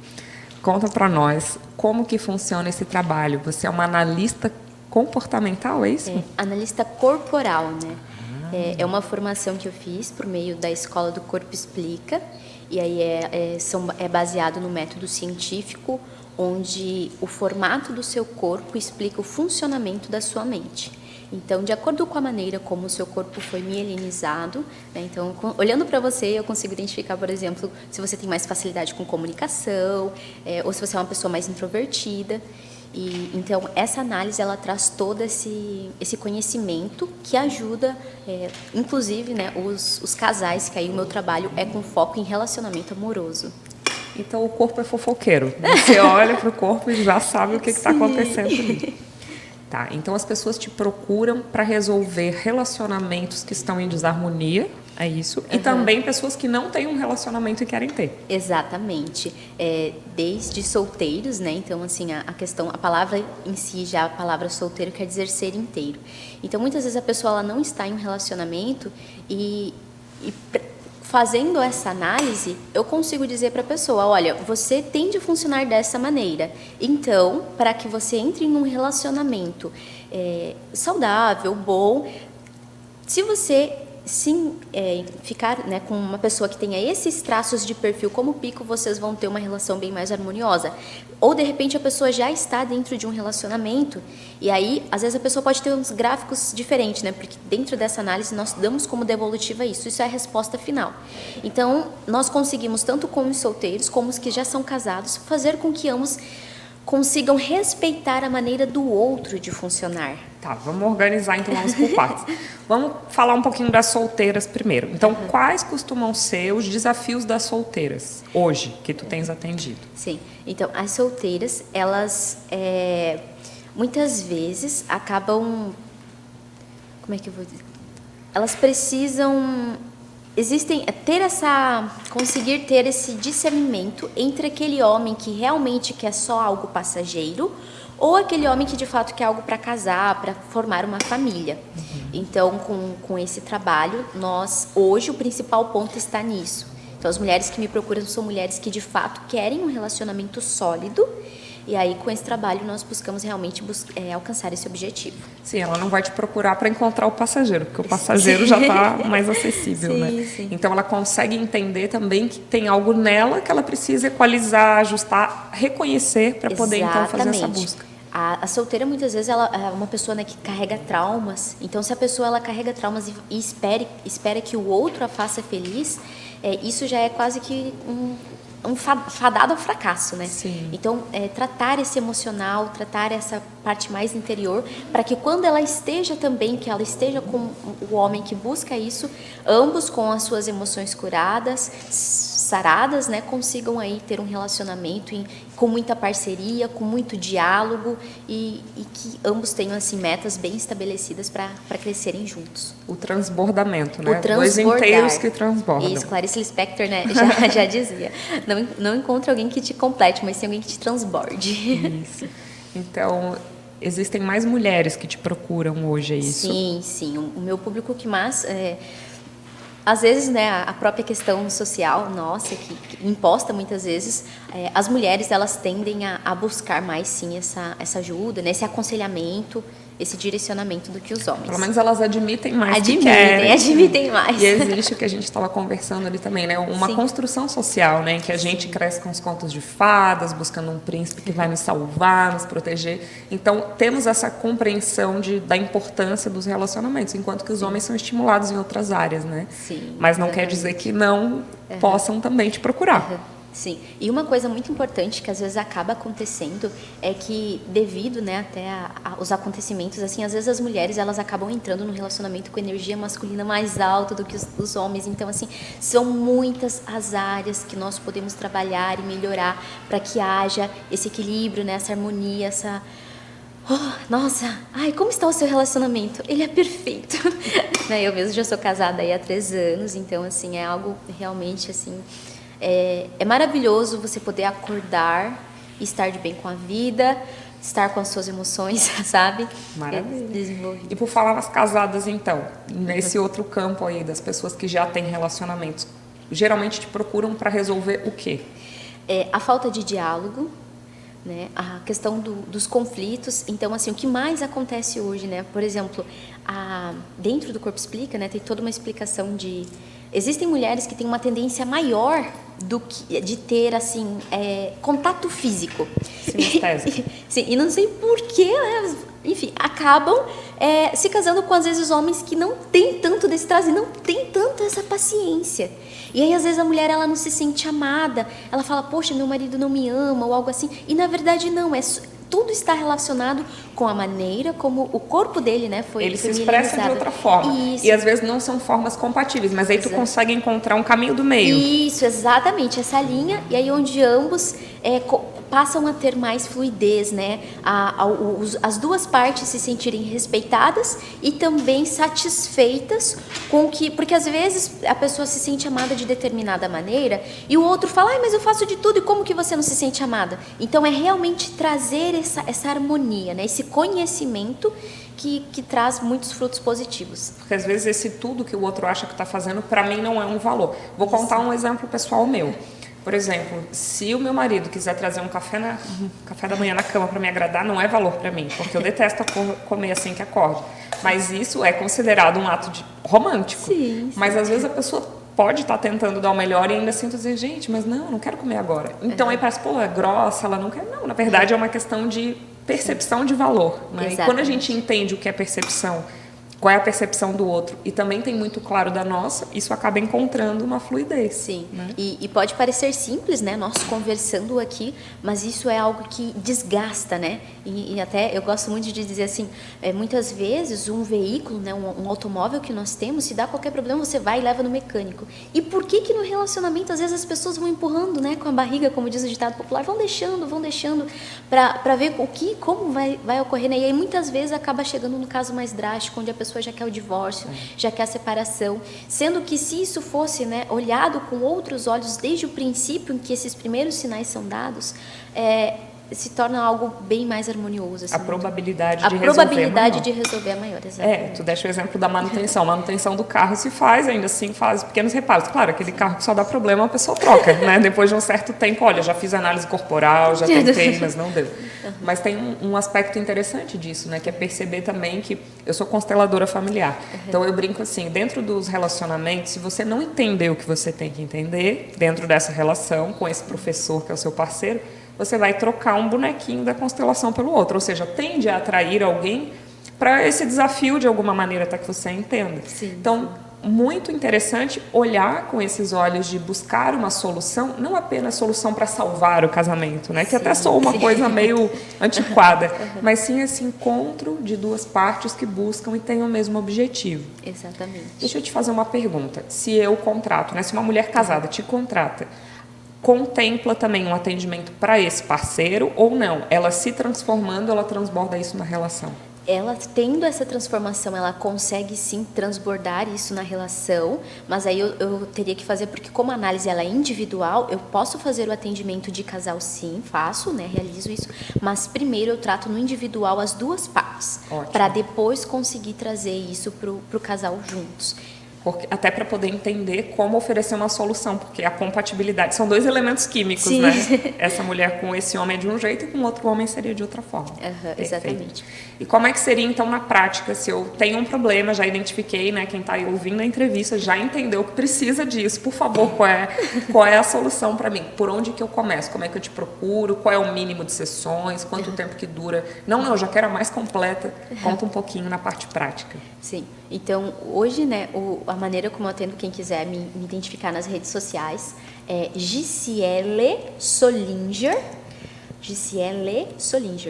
Conta para nós como que funciona esse trabalho. Você é uma analista comportamental, é isso? Analista corporal, né? É uma formação que eu fiz por meio da Escola do Corpo Explica, e aí é baseado no método científico, onde o formato do seu corpo explica o funcionamento da sua mente. Então, de acordo com a maneira como o seu corpo foi mielinizado, né, então, olhando para você, eu consigo identificar, por exemplo, se você tem mais facilidade com comunicação, ou se você é uma pessoa mais introvertida. E, então, essa análise, ela traz todo esse conhecimento que ajuda, inclusive, né, os casais, que aí o meu trabalho é com foco em relacionamento amoroso. Então, o corpo é fofoqueiro. Você olha para o corpo e já sabe o que está acontecendo ali. Tá, então, as pessoas te procuram para resolver relacionamentos que estão em desarmonia, é isso? E também pessoas que não têm um relacionamento e querem ter. Exatamente. Desde solteiros, né? Então, assim, a palavra em si, já a palavra solteiro quer dizer ser inteiro. Então, muitas vezes a pessoa ela não está em um relacionamento e fazendo essa análise, eu consigo dizer para a pessoa, olha, você tende a funcionar dessa maneira. Então, para que você entre em um relacionamento saudável, bom, se você ficar, né, com uma pessoa que tenha esses traços de perfil como pico, vocês vão ter uma relação bem mais harmoniosa. Ou, de repente, a pessoa já está dentro de um relacionamento e aí, às vezes, a pessoa pode ter uns gráficos diferentes, né? Porque dentro dessa análise nós damos como devolutiva isso. Isso é a resposta final. Então, nós conseguimos, tanto com os solteiros como os que já são casados, fazer com que ambos consigam respeitar a maneira do outro de funcionar. Tá, vamos organizar, então vamos por partes. Vamos falar um pouquinho das solteiras primeiro. Então, quais costumam ser os desafios das solteiras hoje, que tu tens atendido? Sim, então, as solteiras, elas muitas vezes acabam... Como é que eu vou dizer? Elas precisam... conseguir ter esse discernimento entre aquele homem que realmente quer só algo passageiro ou aquele homem que de fato quer algo para casar, para formar uma família. Então, com esse trabalho, hoje o principal ponto está nisso. Então, as mulheres que me procuram são mulheres que de fato querem um relacionamento sólido. E aí, com esse trabalho, nós buscamos realmente alcançar esse objetivo. Sim, ela não vai te procurar para encontrar o passageiro, porque o passageiro já está mais acessível, sim, né? Sim. Então, ela consegue entender também que tem algo nela que ela precisa equalizar, ajustar, reconhecer para poder, então, fazer essa busca. A solteira, muitas vezes, ela é uma pessoa, né, que carrega traumas. Então, se a pessoa ela carrega traumas e espera que o outro a faça feliz, isso já é quase que fadado ao fracasso, né? Sim. Então, tratar esse emocional, tratar essa parte mais interior, para que quando ela esteja também, que ela esteja com o homem que busca isso, ambos com as suas emoções curadas, saradas, né, consigam aí ter um relacionamento com muita parceria, com muito diálogo e que ambos tenham assim metas bem estabelecidas para crescerem juntos. O transbordamento, né? O transbordar. Dois inteiros que transbordam. Isso, Clarice Lispector, né, já dizia. Não encontre alguém que te complete, mas sim alguém que te transborde. Isso. Então, existem mais mulheres que te procuram hoje, é isso? Sim. O meu público que mais... às vezes, né, a própria questão social nossa, que imposta muitas vezes, as mulheres elas tendem a buscar mais, sim, essa ajuda, né, esse aconselhamento, esse direcionamento do que os homens. Pelo menos elas admitem mais Admitem mais. E existe o que a gente estava conversando ali também, né? Uma sim. construção social, né? Em que a gente cresce com os contos de fadas, buscando um príncipe que vai nos salvar, nos proteger. Então, temos essa compreensão da importância dos relacionamentos, enquanto que os homens são estimulados em outras áreas, né? Sim, mas não quer dizer que não possam também te procurar. Sim, e uma coisa muito importante que às vezes acaba acontecendo é que devido, né, até aos acontecimentos, assim, às vezes as mulheres elas acabam entrando no relacionamento com energia masculina mais alta do que os homens, então assim, são muitas as áreas que nós podemos trabalhar e melhorar para que haja esse equilíbrio, né, essa harmonia, Nossa, ai, como está o seu relacionamento? Ele é perfeito. Né, eu mesmo já sou casada aí há 3 anos, então, assim, é algo realmente, assim, é maravilhoso você poder acordar e estar de bem com a vida, estar com as suas emoções, sabe? Maravilha. E por falar nas casadas, então, nesse outro campo aí, das pessoas que já têm relacionamentos, geralmente te procuram para resolver o quê? A falta de diálogo, né? A questão dos conflitos. Então, assim, o que mais acontece hoje, né? Por exemplo, dentro do Corpo Explica, né, tem toda uma explicação de... Existem mulheres que têm uma tendência maior de ter, assim, contato físico. Sinestésico. Sim, e não sei porquê, né? Enfim, acabam se casando com, às vezes, homens que não têm tanto desse traço e não têm tanto essa paciência. E aí, às vezes, a mulher ela não se sente amada, ela fala, poxa, meu marido não me ama, ou algo assim. E, na verdade, não, tudo está relacionado com a maneira como o corpo dele, né, foi Ele se expressa de outra forma. Isso. E, às vezes, não são formas compatíveis, mas aí tu consegue encontrar um caminho do meio. Isso, exatamente, essa linha, e aí onde ambos passam a ter mais fluidez, né? As duas partes se sentirem respeitadas e também satisfeitas com que... Porque às vezes a pessoa se sente amada de determinada maneira e o outro fala, ai, mas eu faço de tudo, e como que você não se sente amada? Então é realmente trazer essa harmonia, né? Esse conhecimento que traz muitos frutos positivos. Porque às vezes esse tudo que o outro acha que está fazendo, para mim não é um valor. Vou contar um exemplo pessoal meu. Por exemplo, se o meu marido quiser trazer um café da manhã na cama para me agradar, não é valor para mim, porque eu detesto comer assim que acordo. Mas isso é considerado um ato romântico. Sim. Mas às vezes a pessoa pode estar tentando dar o melhor e ainda assim dizer, gente, mas não quero comer agora. Então aí parece, pô, é grossa, ela não quer. Não, na verdade é uma questão de percepção de valor. Né? E quando a gente entende o que é percepção, qual é a percepção do outro, e também tem muito claro da nossa, isso acaba encontrando uma fluidez. Sim, né? E pode parecer simples, né, nós conversando aqui, mas isso é algo que desgasta, né, e até eu gosto muito de dizer assim, muitas vezes um veículo, né, um automóvel que nós temos, se dá qualquer problema, você vai e leva no mecânico. E por que no relacionamento, às vezes as pessoas vão empurrando, né, com a barriga, como diz o ditado popular, vão deixando, para ver como vai ocorrer, né, e aí muitas vezes acaba chegando no caso mais drástico, onde a pessoa já quer o divórcio, já quer a separação, sendo que se isso fosse, né, olhado com outros olhos desde o princípio em que esses primeiros sinais são dados, se torna algo bem mais harmonioso. Assim, a probabilidade de resolver é maior. Exatamente. Tu deixa o exemplo da manutenção. Manutenção do carro se faz, ainda assim faz pequenos reparos. Claro, aquele carro que só dá problema, a pessoa troca, né? Depois de um certo tempo, olha, já fiz análise corporal, já tentei, mas não deu. Mas tem um aspecto interessante disso, né? Que é perceber também que eu sou consteladora familiar. Então eu brinco assim, dentro dos relacionamentos, se você não entender o que você tem que entender dentro dessa relação com esse professor que é o seu parceiro, você vai trocar um bonequinho da constelação pelo outro, ou seja, tende a atrair alguém para esse desafio de alguma maneira, até que você entenda. Sim, então, muito interessante olhar com esses olhos de buscar uma solução, não apenas solução para salvar o casamento, né? Que até soa uma coisa meio antiquada, mas sim esse encontro de duas partes que buscam e têm o mesmo objetivo. Exatamente. Deixa eu te fazer uma pergunta. Se eu contrato, né? Se uma mulher casada te contrata, contempla também um atendimento para esse parceiro ou não? Ela se transformando, ela transborda isso na relação? Ela tendo essa transformação, ela consegue sim transbordar isso na relação, mas aí eu teria que fazer, porque como a análise ela é individual, eu posso fazer o atendimento de casal sim, faço, né, realizo isso, mas primeiro eu trato no individual as duas partes, para depois conseguir trazer isso pro casal juntos. Porque, até para poder entender como oferecer uma solução, porque a compatibilidade são 2 elementos químicos, sim, né? Essa mulher com esse homem é de um jeito e com outro homem seria de outra forma. Exatamente. E como é que seria então na prática, se eu tenho um problema, já identifiquei, né? Quem está aí ouvindo a entrevista já entendeu que precisa disso. Por favor, qual é a solução para mim? Por onde que eu começo? Como é que eu te procuro? Qual é o mínimo de sessões? Quanto tempo que dura? Não, eu já quero a mais completa. Conta um pouquinho na parte prática. Sim. Então, hoje, né, a maneira como eu atendo quem quiser me identificar nas redes sociais é Giciele Solinger,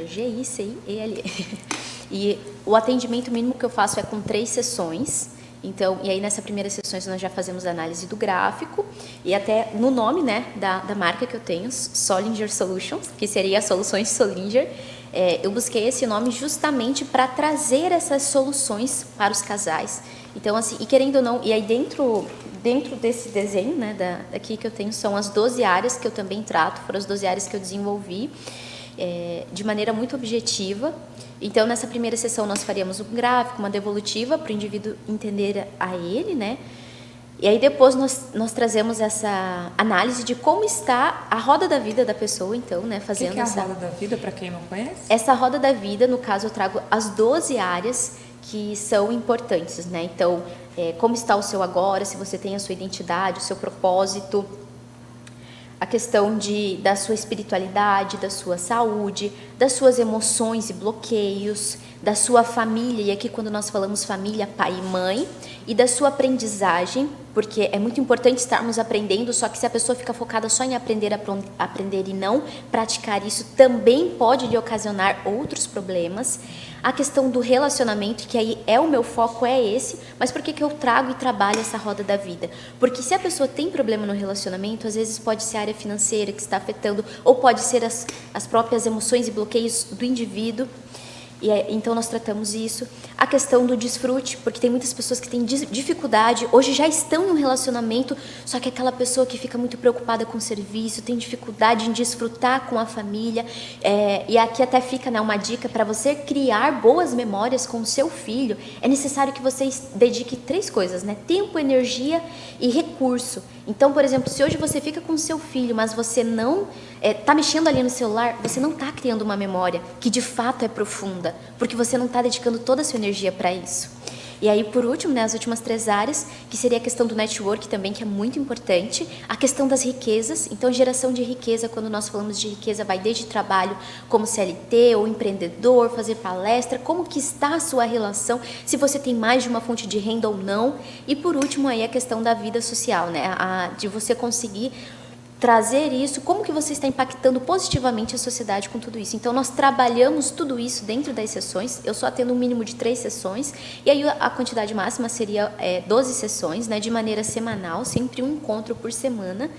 G-I-C-I-E-L-E. E o atendimento mínimo que eu faço é com 3 sessões. Então, e aí nessa primeira sessão nós já fazemos a análise do gráfico e até no nome, né, da marca que eu tenho, Solinger Solutions, que seria Soluções Solinger, eu busquei esse nome justamente para trazer essas soluções para os casais. Então, assim, e querendo ou não, e aí dentro desse desenho, né, aqui que eu tenho, são as 12 áreas que eu também trato, foram as 12 áreas que eu desenvolvi de maneira muito objetiva. Então, nessa primeira sessão, nós faríamos um gráfico, uma devolutiva para o indivíduo entender a ele, né? E aí depois nós trazemos essa análise de como está a roda da vida da pessoa, então, né? Fazendo O que é a roda da vida, para quem não conhece? Essa roda da vida, no caso, eu trago as 12 áreas que são importantes, né? Então, como está o seu agora, se você tem a sua identidade, o seu propósito, a questão da sua espiritualidade, da sua saúde, das suas emoções e bloqueios, da sua família, e aqui quando nós falamos família, pai e mãe, e da sua aprendizagem, porque é muito importante estarmos aprendendo, só que se a pessoa fica focada só em aprender e não praticar isso, também pode lhe ocasionar outros problemas. A questão do relacionamento, que aí o meu foco é esse, mas por que eu trago e trabalho essa roda da vida? Porque se a pessoa tem problema no relacionamento, às vezes pode ser a área financeira que está afetando, ou pode ser as próprias emoções e bloqueios do indivíduo. E então nós tratamos isso. A questão do desfrute, porque tem muitas pessoas que têm dificuldade, hoje já estão em um relacionamento, só que aquela pessoa que fica muito preocupada com o serviço, tem dificuldade em desfrutar com a família, e aqui até fica, né, uma dica para você criar boas memórias com o seu filho, é necessário que você dedique 3 coisas, né? Tempo, energia e recurso. Então, por exemplo, se hoje você fica com o seu filho, mas você não está mexendo ali no celular, você não está criando uma memória que de fato é profunda, porque você não está dedicando toda a sua energia para isso. E aí, por último, né, as últimas 3 áreas, que seria a questão do network também, que é muito importante, a questão das riquezas. Então, geração de riqueza, quando nós falamos de riqueza, vai desde trabalho como CLT ou empreendedor, fazer palestra, como que está a sua relação, se você tem mais de uma fonte de renda ou não. E, por último, aí a questão da vida social, né, de você conseguir trazer isso, como que você está impactando positivamente a sociedade com tudo isso. Então, nós trabalhamos tudo isso dentro das sessões, eu só atendo um mínimo de 3 sessões, e aí a quantidade máxima seria 12 sessões, né, de maneira semanal, sempre um encontro por semana,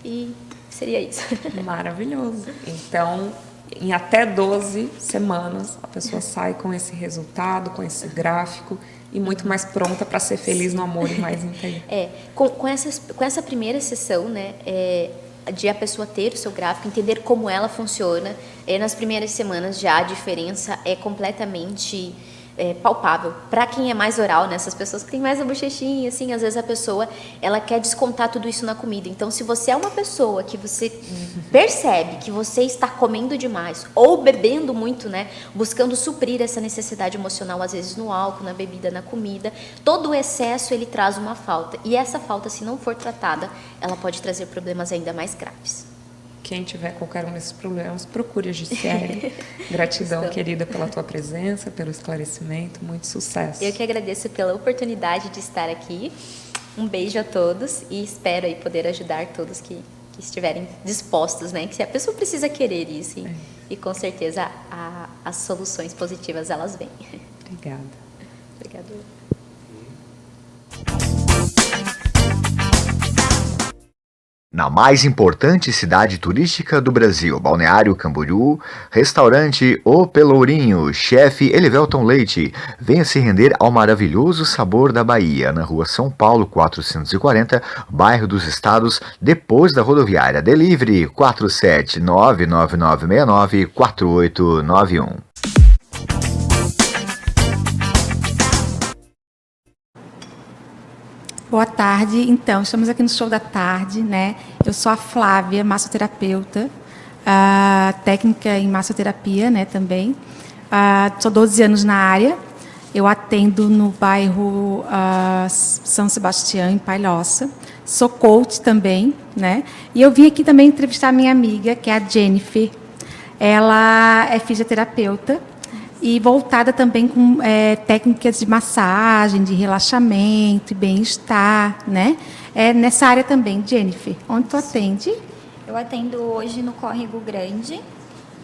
e seria isso. Maravilhoso. Então, em até 12 semanas, a pessoa sai com esse resultado, com esse gráfico, e muito mais pronta para ser feliz no amor e mais inteiro. Com essa primeira sessão, né, de a pessoa ter o seu gráfico, entender como ela funciona, nas primeiras semanas já a diferença é completamente palpável. Para quem é mais oral, né, essas pessoas que têm mais a bochechinha, assim, às vezes a pessoa ela quer descontar tudo isso na comida. Então, se você é uma pessoa que você percebe que você está comendo demais ou bebendo muito, né, buscando suprir essa necessidade emocional, às vezes no álcool, na bebida, na comida, todo o excesso ele traz uma falta. E essa falta, se não for tratada, ela pode trazer problemas ainda mais graves. Quem tiver qualquer um desses problemas, procure a Gisele. Gratidão, querida, pela tua presença, pelo esclarecimento. Muito sucesso. Eu que agradeço pela oportunidade de estar aqui. Um beijo a todos e espero aí poder ajudar todos que estiverem dispostos, né? Que se a pessoa precisa querer isso e com certeza as soluções positivas elas vêm. Obrigada. Obrigada. Na mais importante cidade turística do Brasil, Balneário Camboriú, restaurante O Pelourinho, chefe Elivelton Leite, venha se render ao maravilhoso sabor da Bahia, na rua São Paulo 440, bairro dos Estados, depois da rodoviária. Delivery 47999694891. Boa tarde. Então, estamos aqui no show da tarde, né? Eu sou a Flávia, massoterapeuta, técnica em massoterapia, né, também. Sou 12 anos na área. Eu atendo no bairro São Sebastião, em Palhoça. Sou coach também, né? E eu vim aqui também entrevistar a minha amiga, que é a Jennifer. Ela é fisioterapeuta e voltada também com técnicas de massagem, de relaxamento e bem-estar, né? Nessa área também, Jennifer, onde tu atende? Eu atendo hoje no Córrego Grande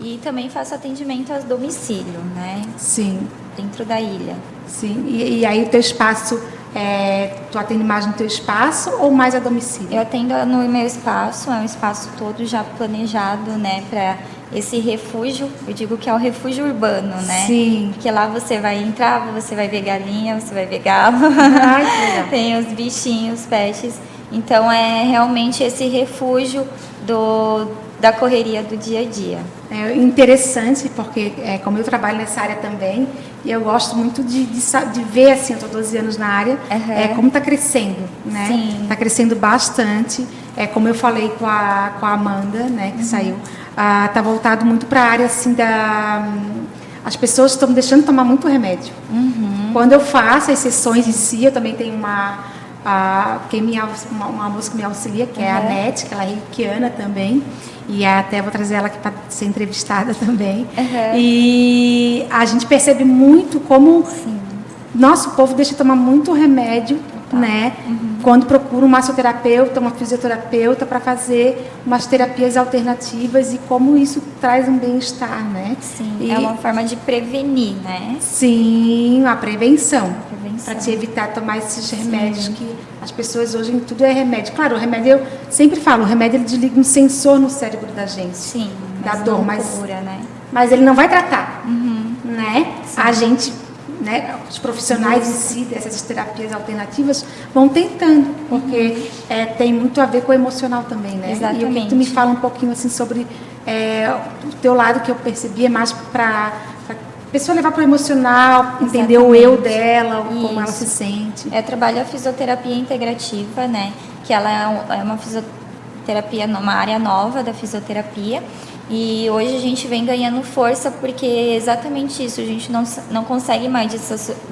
e também faço atendimento a domicílio, né? Sim. Dentro da ilha. Sim, e aí o teu espaço, tu atende mais no teu espaço ou mais a domicílio? Eu atendo no meu espaço, é um espaço todo já planejado, né, para esse refúgio, eu digo que é o refúgio urbano, né? Sim. Porque lá você vai entrar, você vai ver galinha, você vai ver galo, Ai, que legal. tem os bichinhos, pets. Então é realmente esse refúgio da correria do dia a dia. É interessante, porque como eu trabalho nessa área também, e eu gosto muito de ver, assim, eu estou 12 anos na área, como está crescendo, né? Está crescendo bastante. Como eu falei com a Amanda, né, que saiu, está voltado muito para a área, assim, as pessoas estão deixando de tomar muito remédio. Quando eu faço as sessões em si, eu também tenho uma moça que me auxilia, que é a Nete, que ela é reikiana também, e até vou trazer ela aqui para ser entrevistada também. E a gente percebe muito como nosso povo deixa de tomar muito remédio, né? Quando procura um massoterapeuta, uma fisioterapeuta para fazer umas terapias alternativas e como isso traz um bem-estar, né? Sim, é uma forma de prevenir, né? Sim, a prevenção. Para te evitar tomar esses remédios que as pessoas hoje em tudo é remédio. Claro, o remédio, eu sempre falo, o remédio ele desliga um sensor no cérebro da gente. Sim, da dor, cura, né? Mas ele não vai tratar, né? A gente, né, os profissionais em si dessas terapias alternativas vão tentando, porque tem muito a ver com o emocional também, né? Exatamente. E eu queria que tu me fala um pouquinho assim sobre o teu lado, que eu percebi é mais para a pessoa levar para o emocional, entender o eu dela, como ela se sente. Eu trabalho a fisioterapia integrativa, né? Que ela é uma fisioterapia, uma área nova da fisioterapia. E hoje a gente vem ganhando força porque é exatamente isso, a gente não consegue mais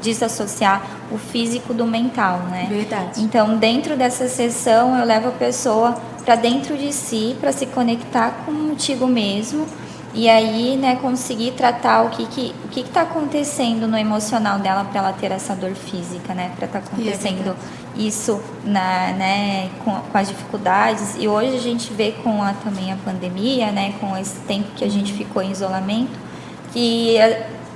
desassociar o físico do mental, né? Verdade. Então, dentro dessa sessão, eu levo a pessoa para dentro de si, para se conectar contigo mesmo, e aí, né, conseguir tratar o que está acontecendo no emocional dela para ela ter essa dor física, né? Para estar acontecendo isso né, com as dificuldades. E hoje a gente vê também a pandemia, né, com esse tempo que a gente ficou em isolamento, que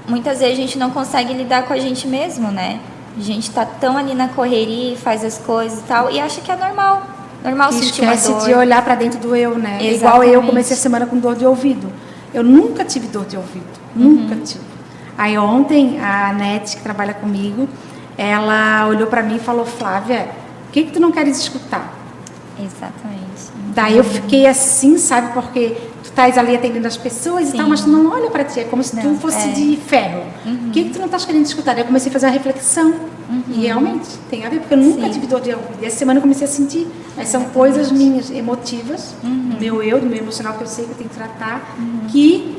muitas vezes a gente não consegue lidar com a gente mesmo, né? A gente está tão ali na correria, faz as coisas e tal, e acha que é normal sentir uma dor. Esquece de olhar para dentro do eu, né? Exatamente. Igual eu comecei a semana com dor de ouvido. Eu nunca tive dor de ouvido, nunca tive. Aí ontem, a Nete, que trabalha comigo, ela olhou para mim e falou: Flávia, o que tu não queres escutar? Exatamente. Daí eu fiquei assim, sabe, porque tu estás ali atendendo as pessoas e tal, mas tu não olha para ti, é como se tu fosse de ferro. O que tu não estás querendo escutar? Daí eu comecei a fazer uma reflexão. E realmente, tem a ver, porque eu nunca tive dor de ouvido. E essa semana eu comecei a sentir, mas são coisas minhas, emotivas, do meu emocional, que eu sei que eu tenho que tratar, que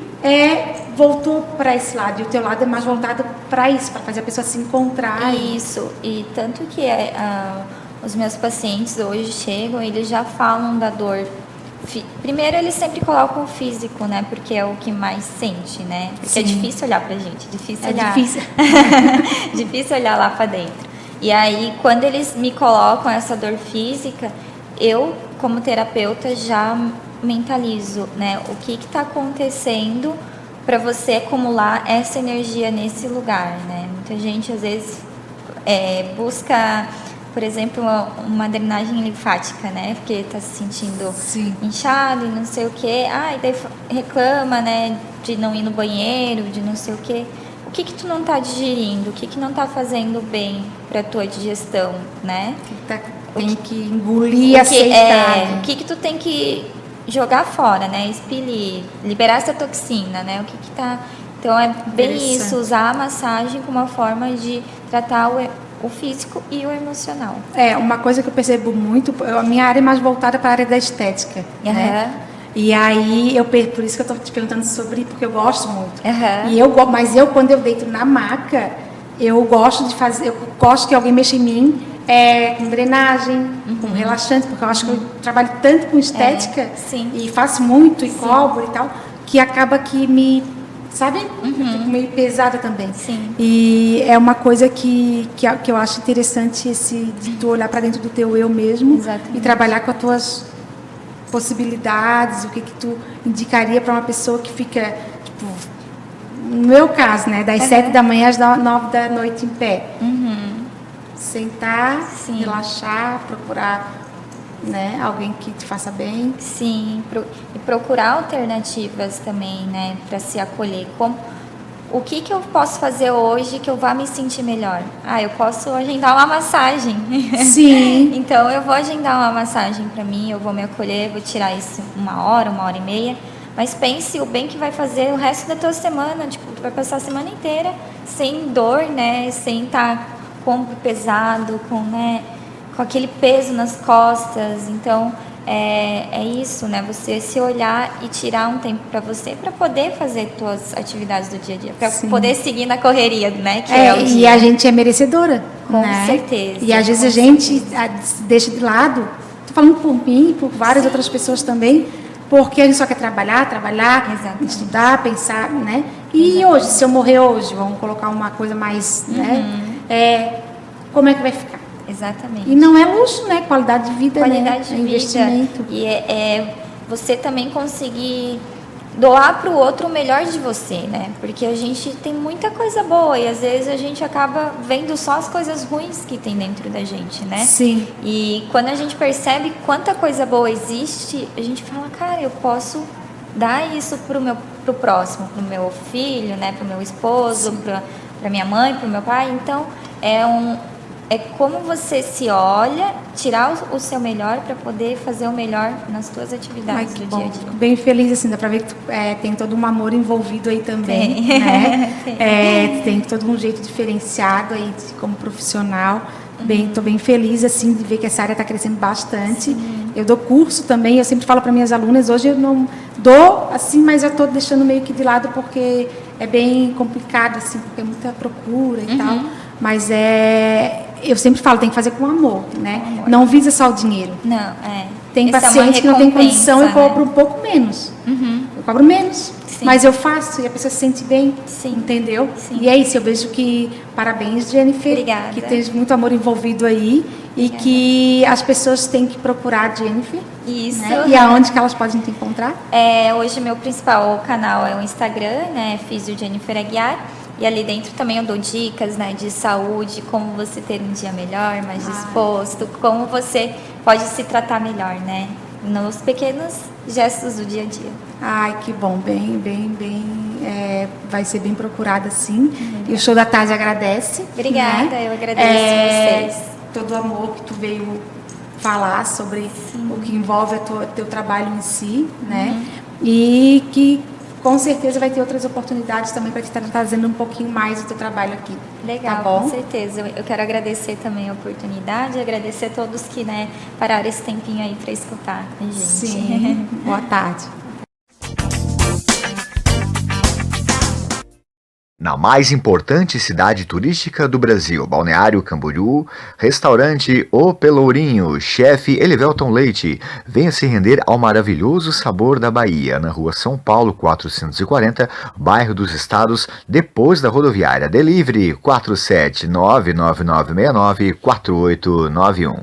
voltou para esse lado. E o teu lado é mais voltado para isso, para fazer a pessoa se encontrar. Isso, e tanto que os meus pacientes hoje chegam, eles já falam da dor. Primeiro, eles sempre colocam o físico, né? Porque é o que mais sente, né? Porque é difícil olhar pra gente, difícil olhar lá pra dentro. E aí, quando eles me colocam essa dor física, eu, como terapeuta, já mentalizo, né? O que está acontecendo para você acumular essa energia nesse lugar, né? Muita gente, às vezes, busca, por exemplo, uma drenagem linfática, né? Porque está se sentindo inchado e não sei o quê. E daí reclama, né? De não ir no banheiro, de não sei o quê. O que tu não está digerindo? O que não está fazendo bem para a tua digestão, né? Tem que engolir, aceitar. O que tu tem que jogar fora, né? Expelir, liberar essa toxina, né? O que tá... Então, é bem isso, usar a massagem como uma forma de tratar o físico e o emocional. Uma coisa que eu percebo muito, a minha área é mais voltada para a área da estética, né? E aí, por isso que eu estou te perguntando sobre, porque eu gosto muito. Mas quando eu deito na maca, eu gosto que alguém mexa em mim com drenagem, com relaxante, porque eu acho que eu trabalho tanto com estética e faço muito, e cobro e tal, que acaba que me... Sabe? Eu fico meio pesada também. E é uma coisa que eu acho interessante, de tu olhar para dentro do teu eu mesmo e trabalhar com as tuas possibilidades, o que tu indicaria para uma pessoa que fica, tipo, no meu caso, né, das 7 da manhã às 9 da noite em pé. Sentar, relaxar, procurar né? Alguém que te faça bem. Sim, e procurar alternativas também, né, para se acolher. O que eu posso fazer hoje que eu vá me sentir melhor? Eu posso agendar uma massagem. Sim. Então, eu vou agendar uma massagem para mim, eu vou me acolher, vou tirar isso 1 hora e meia. Mas pense o bem que vai fazer o resto da tua semana. Tipo, tu vai passar a semana inteira sem dor, né? Sem estar com o ombro pesado, com aquele peso nas costas. Então, é isso, né? Você se olhar e tirar um tempo para você, para poder fazer tuas atividades do dia a dia, para poder seguir na correria, né? Que é o dia. E a gente é merecedora, com né? certeza. E às vezes a gente deixa de lado. Tô falando por mim e por várias outras pessoas também, porque a gente só quer trabalhar, exatamente, estudar, pensar, né? E hoje, se eu morrer hoje, vamos colocar uma coisa mais, né? Como é que vai ficar? Exatamente. E não é luxo, né? Qualidade de vida, qualidade de vida. Investimento. E você também conseguir doar para o outro o melhor de você, né? Porque a gente tem muita coisa boa e às vezes a gente acaba vendo só as coisas ruins que tem dentro da gente, né? Sim. E quando a gente percebe quanta coisa boa existe, a gente fala, cara, eu posso dar isso pro próximo, pro meu filho, né? Pro meu esposo, pra minha mãe, pro meu pai. Então, é como você se olha, tirar o seu melhor para poder fazer o melhor nas suas atividades do dia a dia. Fico bem feliz, assim, dá para ver que tem todo um amor envolvido aí também, tem. Né? Tem todo um jeito diferenciado aí como profissional. Estou bem feliz, assim, de ver que essa área está crescendo bastante. Sim. Eu dou curso também, eu sempre falo para minhas alunas, hoje eu não dou, assim, mas eu estou deixando meio que de lado porque é bem complicado, assim, porque é muita procura e tal. Mas eu sempre falo, tem que fazer com amor, né? Amor. Não visa só o dinheiro. Não, Tem paciente que não tem condição, eu cobro um pouco menos. Eu cobro menos, mas eu faço e a pessoa se sente bem, entendeu? Sim. E é isso, eu vejo que, parabéns, Jennifer. Obrigada. Que tem muito amor envolvido aí. E que as pessoas têm que procurar a Jennifer. Isso. Né? E aonde que elas podem te encontrar? Hoje meu principal canal é o Instagram, né? Físio Jennifer Aguiar. E ali dentro também eu dou dicas, né, de saúde, como você ter um dia melhor, mais disposto, como você pode se tratar melhor, né? Nos pequenos gestos do dia a dia. Ai, que bom, vai ser bem procurada, sim. E o Show da Tarde agradece. Obrigada, né? Eu agradeço vocês. Todo o amor que tu veio falar sobre o que envolve o teu trabalho em si, né? E que com certeza vai ter outras oportunidades também para te estar trazendo um pouquinho mais do teu trabalho aqui. Legal, tá bom? Com certeza. Eu quero agradecer também a oportunidade, agradecer a todos que, né, pararam esse tempinho aí para escutar a gente. Sim. Boa tarde. Na mais importante cidade turística do Brasil, Balneário Camboriú, restaurante O Pelourinho, chefe Elivelton Leite, venha se render ao maravilhoso sabor da Bahia, na rua São Paulo 440, bairro dos Estados, depois da rodoviária. Delivery 47999694891.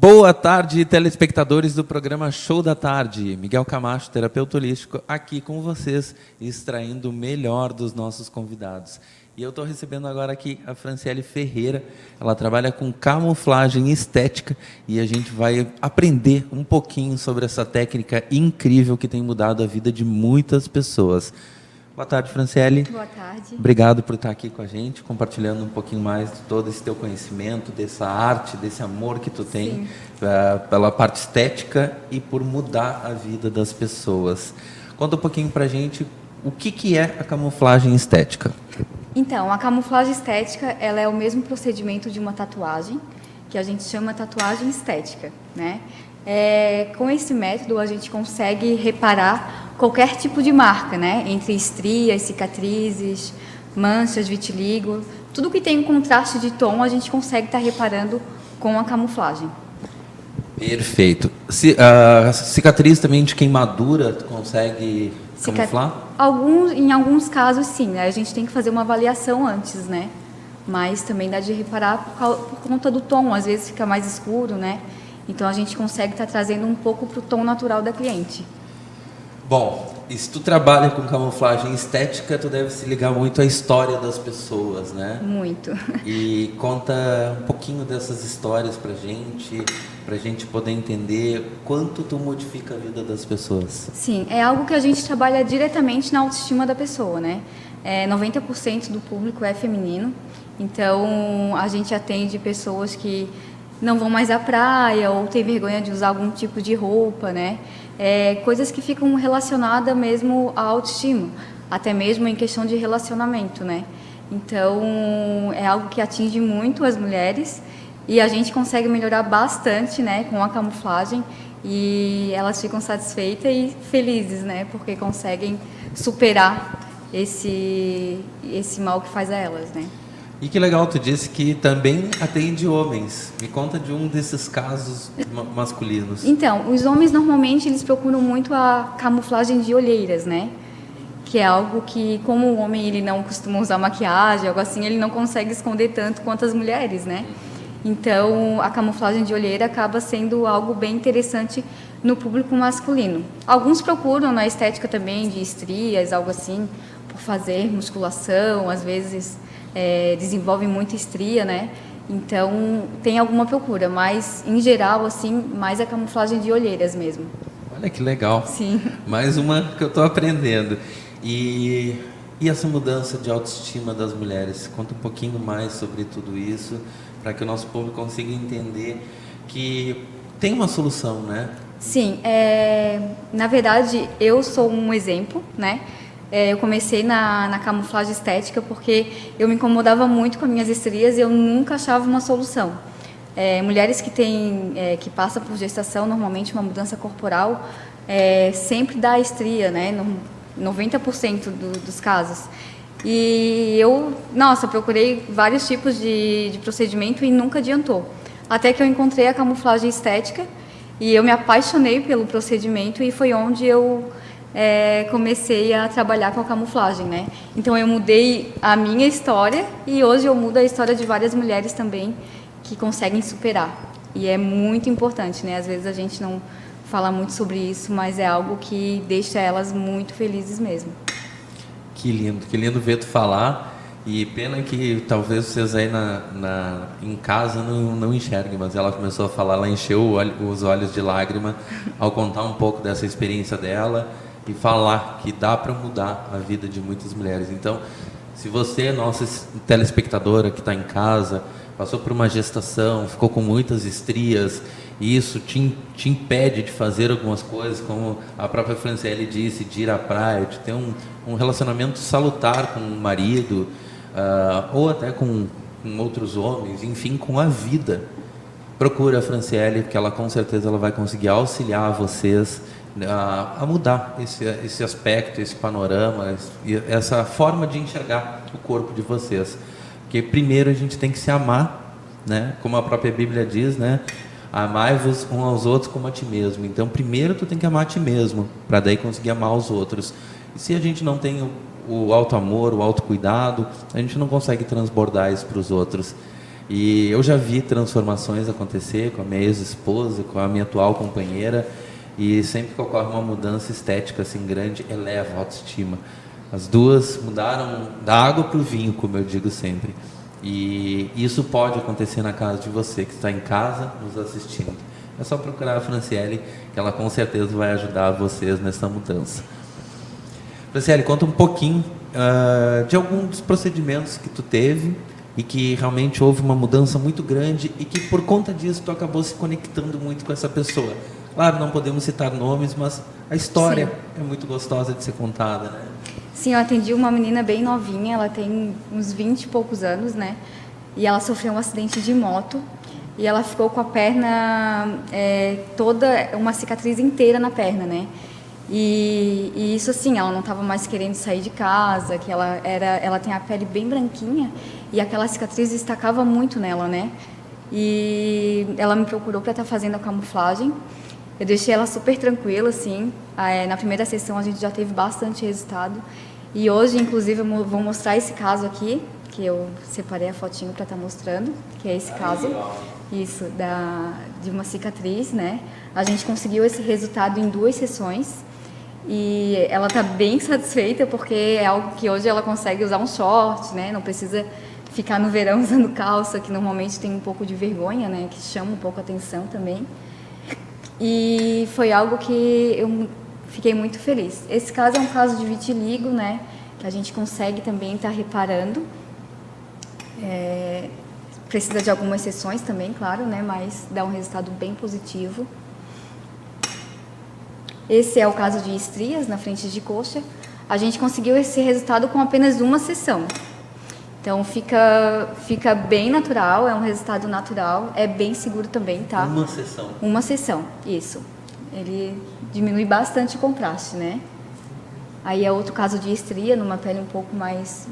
Boa tarde, telespectadores do programa Show da Tarde. Miguel Camacho, terapeuta holístico, aqui com vocês, extraindo o melhor dos nossos convidados. E eu estou recebendo agora aqui a Franciele Ferreira. Ela trabalha com camuflagem estética e a gente vai aprender um pouquinho sobre essa técnica incrível que tem mudado a vida de muitas pessoas. Boa tarde, Franciele. Boa tarde. Obrigado por estar aqui com a gente, compartilhando um pouquinho mais de todo esse teu conhecimento, dessa arte, desse amor que tu tem pela parte estética e por mudar a vida das pessoas. Conta um pouquinho pra gente o que é a camuflagem estética. Então, a camuflagem estética, ela é o mesmo procedimento de uma tatuagem, que a gente chama tatuagem estética, né? Com esse método, a gente consegue reparar qualquer tipo de marca, né? Entre estrias, cicatrizes, manchas, vitiligo, tudo que tem um contraste de tom, a gente consegue estar reparando com a camuflagem. Perfeito. Cicatriz também de queimadura, tu consegue camuflar? Em alguns casos, sim, né? A gente tem que fazer uma avaliação antes, né? Mas também dá de reparar por conta do tom, às vezes fica mais escuro, né? Então a gente consegue estar trazendo um pouco para o tom natural da cliente. Bom, e se tu trabalha com camuflagem estética, tu deve se ligar muito à história das pessoas, né? Muito. E conta um pouquinho dessas histórias pra gente poder entender quanto tu modifica a vida das pessoas. Sim, é algo que a gente trabalha diretamente na autoestima da pessoa, né? 90% do público é feminino, então a gente atende pessoas que não vão mais à praia ou têm vergonha de usar algum tipo de roupa, né? Coisas que ficam relacionadas mesmo à autoestima, até mesmo em questão de relacionamento, né? Então, é algo que atinge muito as mulheres e a gente consegue melhorar bastante, né, com a camuflagem e elas ficam satisfeitas e felizes, né, porque conseguem superar esse mal que faz a elas, né? E que legal, tu disse que também atende homens. Me conta de um desses casos masculinos. Então, os homens normalmente eles procuram muito a camuflagem de olheiras, né? Que é algo que, como o homem ele não costuma usar maquiagem, algo assim, ele não consegue esconder tanto quanto as mulheres, né? Então, a camuflagem de olheira acaba sendo algo bem interessante no público masculino. Alguns procuram na estética também de estrias, algo assim, por fazer musculação, às vezes desenvolve muita estria, né? Então, tem alguma procura, mas, em geral, assim, mais a camuflagem de olheiras mesmo. Olha que legal. Sim. Mais uma que eu estou aprendendo. E essa mudança de autoestima das mulheres? Conta um pouquinho mais sobre tudo isso, para que o nosso público consiga entender que tem uma solução, né? Sim. Na verdade, eu sou um exemplo, né? Eu comecei na camuflagem estética porque eu me incomodava muito com as minhas estrias e eu nunca achava uma solução. Mulheres que passam por gestação, normalmente uma mudança corporal, sempre dá estria, né? 90% dos casos. E eu, procurei vários tipos de procedimento e nunca adiantou. Até que eu encontrei a camuflagem estética e eu me apaixonei pelo procedimento e foi onde eu comecei a trabalhar com a camuflagem, né? Então eu mudei a minha história e hoje eu mudo a história de várias mulheres também que conseguem superar. E é muito importante, né? Às vezes a gente não fala muito sobre isso, mas é algo que deixa elas muito felizes mesmo. Que lindo ver tu falar. E pena que talvez vocês aí em casa não enxerguem, mas ela começou a falar, ela encheu os olhos de lágrima ao contar um pouco dessa experiência dela e falar que dá para mudar a vida de muitas mulheres. Então, se você, nossa telespectadora que está em casa, passou por uma gestação, ficou com muitas estrias, e isso te impede de fazer algumas coisas, como a própria Franciele disse, de ir à praia, de ter um relacionamento salutar com o marido, ou até com outros homens, enfim, com a vida. Procura a Franciele, que ela com certeza ela vai conseguir auxiliar vocês a mudar esse aspecto, esse panorama, essa forma de enxergar o corpo de vocês. Porque primeiro a gente tem que se amar, né? Como a própria Bíblia diz, né? Amai-vos uns aos outros como a ti mesmo. Então primeiro tu tem que amar a ti mesmo, para daí conseguir amar os outros. E se a gente não tem o auto-amor, o autocuidado, a gente não consegue transbordar isso para os outros. E eu já vi transformações acontecer com a minha ex-esposa, com a minha atual companheira, e sempre que ocorre uma mudança estética assim grande, eleva a autoestima. As duas mudaram da água para o vinho, como eu digo sempre. E isso pode acontecer na casa de você que está em casa nos assistindo. É só procurar a Franciele, que ela com certeza vai ajudar vocês nessa mudança. Franciele, conta um pouquinho de algum dos procedimentos que tu teve e que realmente houve uma mudança muito grande e que por conta disso tu acabou se conectando muito com essa pessoa. Claro, não podemos citar nomes, mas a história Sim. é muito gostosa de ser contada, né? Sim, eu atendi uma menina bem novinha, ela tem uns 20 e poucos anos, né? E ela sofreu um acidente de moto e ela ficou com a perna toda, uma cicatriz inteira na perna, né? E isso assim, ela não estava mais querendo sair de casa, que ela tem a pele bem branquinha e aquela cicatriz destacava muito nela, né? E ela me procurou para estar fazendo a camuflagem. Eu deixei ela super tranquila, assim. Na primeira sessão a gente já teve bastante resultado. E hoje, inclusive, eu vou mostrar esse caso aqui, que eu separei a fotinho para estar mostrando, que é esse caso. Isso, de uma cicatriz, né? A gente conseguiu esse resultado em 2 sessões. E ela está bem satisfeita, porque é algo que hoje ela consegue usar um short, né? Não precisa ficar no verão usando calça, que normalmente tem um pouco de vergonha, né? Que chama um pouco a atenção também. E foi algo que eu fiquei muito feliz. Esse caso é um caso de vitiligo, né? Que a gente consegue também estar reparando. Precisa de algumas sessões também, claro, né? Mas dá um resultado bem positivo. Esse é o caso de estrias na frente de coxa. A gente conseguiu esse resultado com apenas uma sessão. Então fica bem natural, é um resultado natural, é bem seguro também, tá? Uma sessão. Uma sessão, isso. Ele diminui bastante o contraste, né? Aí é outro caso de estria, numa pele um pouco mais,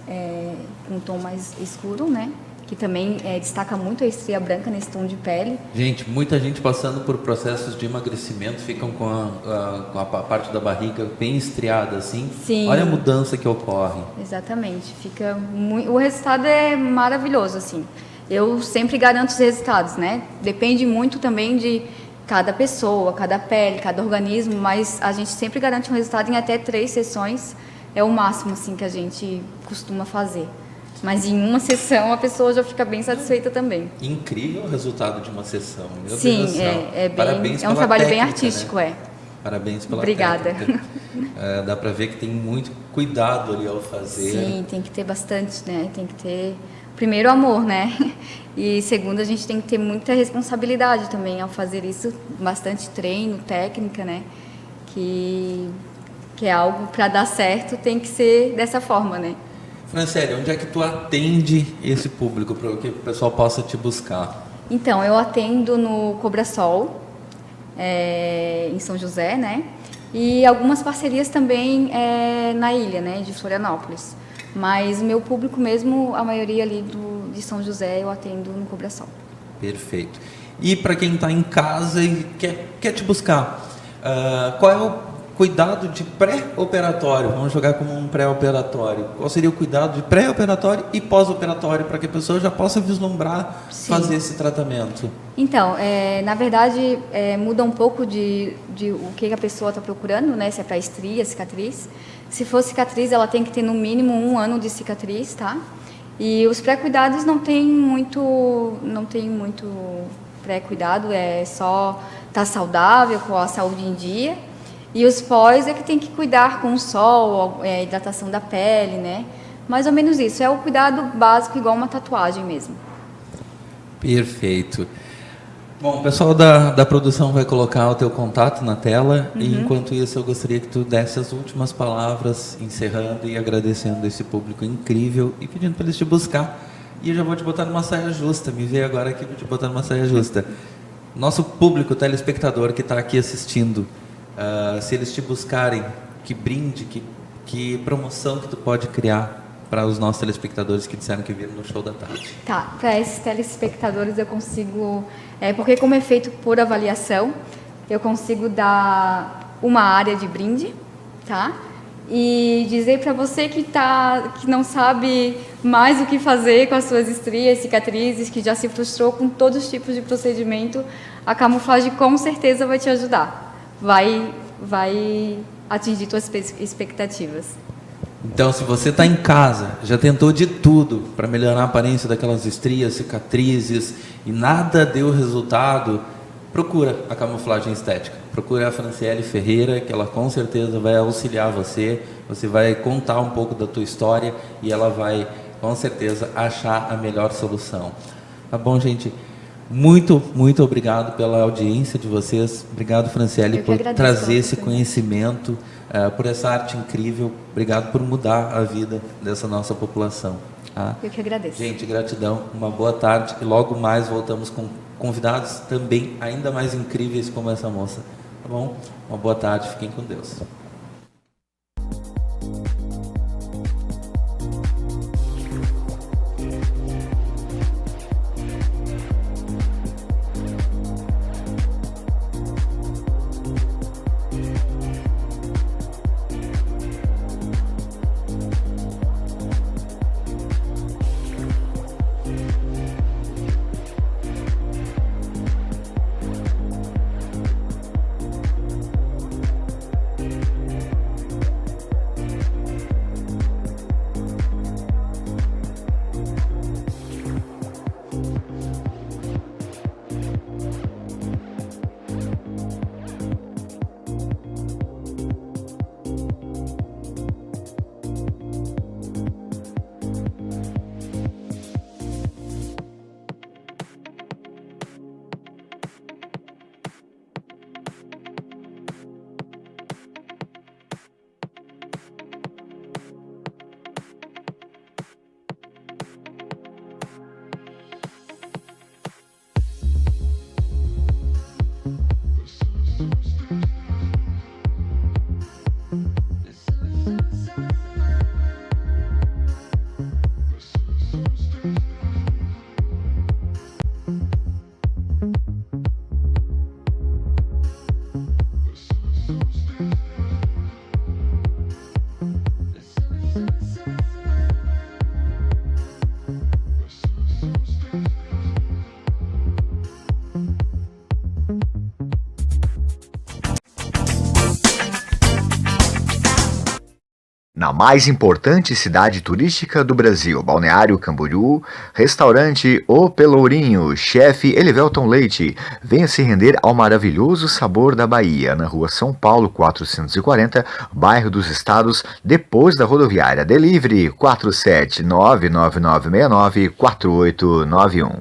com um tom mais escuro, né? Que também destaca muito a estria branca nesse tom de pele. Gente, muita gente passando por processos de emagrecimento ficam com a parte da barriga bem estriada, assim. Sim. Olha a mudança que ocorre. Exatamente. O resultado é maravilhoso, assim. Eu sempre garanto os resultados, né? Depende muito também de cada pessoa, cada pele, cada organismo, mas a gente sempre garante um resultado em até 3 sessões. É o máximo, assim, que a gente costuma fazer. Mas em uma sessão a pessoa já fica bem satisfeita também. Incrível o resultado de uma sessão. Meu Sim, Deus do céu. Parabéns, é um trabalho técnica, bem artístico, né? Parabéns pela Obrigada. técnica. Dá para ver que tem muito cuidado ali ao fazer. Sim, tem que ter bastante, né? Tem que ter, primeiro, amor, né? E segundo, a gente tem que ter muita responsabilidade também ao fazer isso. Bastante treino, técnica, né? Que é algo para dar certo, tem que ser dessa forma, né? Franciele, onde é que tu atende esse público para que o pessoal possa te buscar? Então, eu atendo no Cobrasol, em São José, né? E algumas parcerias também na ilha, né? De Florianópolis. Mas o meu público mesmo, a maioria ali de São José, eu atendo no Cobrasol. Perfeito. E para quem está em casa e quer te buscar, qual é o cuidado de pré-operatório? Vamos jogar como um pré-operatório. Qual seria o cuidado de pré-operatório e pós-operatório para que a pessoa já possa vislumbrar fazer esse tratamento? Então, na verdade, muda um pouco de o que a pessoa está procurando, né? Se é para estria, cicatriz. Se for cicatriz, ela tem que ter no mínimo 1 ano de cicatriz, tá? E os pré-cuidados não tem muito pré-cuidado, é só estar saudável, com a saúde em dia. E os pós é que tem que cuidar com o sol, a hidratação da pele, né? Mais ou menos isso. É o cuidado básico, igual uma tatuagem mesmo. Perfeito. Bom, o pessoal da produção vai colocar o teu contato na tela. E enquanto isso, eu gostaria que tu desse as últimas palavras, encerrando e agradecendo esse público incrível e pedindo para eles te buscar. E eu já vou te botar numa saia justa. Me veio agora aqui para te botar numa saia justa. Nosso público, telespectador que está aqui assistindo, se eles te buscarem, que brinde, que promoção que tu pode criar para os nossos telespectadores que disseram que viram no show da tarde? Tá, para esses telespectadores eu consigo, porque como é feito por avaliação, eu consigo dar uma área de brinde, tá? E dizer para você que não sabe mais o que fazer com as suas estrias, cicatrizes, que já se frustrou com todos os tipos de procedimento, a camuflagem com certeza vai te ajudar. Vai atingir suas expectativas. Então, se você está em casa, já tentou de tudo para melhorar a aparência daquelas estrias, cicatrizes, e nada deu resultado, procura a camuflagem estética. Procura a Franciele Ferreira, que ela com certeza vai auxiliar você. Você vai contar um pouco da tua história e ela vai, com certeza, achar a melhor solução. Tá bom, gente? Muito, muito obrigado pela audiência de vocês. Obrigado, Franciele, por trazer esse conhecimento, por essa arte incrível. Obrigado por mudar a vida dessa nossa população. Tá? Eu que agradeço. Gente, gratidão. Uma boa tarde. E logo mais voltamos com convidados também ainda mais incríveis como essa moça. Tá bom? Uma boa tarde. Fiquem com Deus. Na mais importante cidade turística do Brasil, Balneário Camboriú, restaurante O Pelourinho, chefe Elivelton Leite, venha se render ao maravilhoso sabor da Bahia, na rua São Paulo 440, bairro dos Estados, depois da rodoviária. Delivery 47999694891.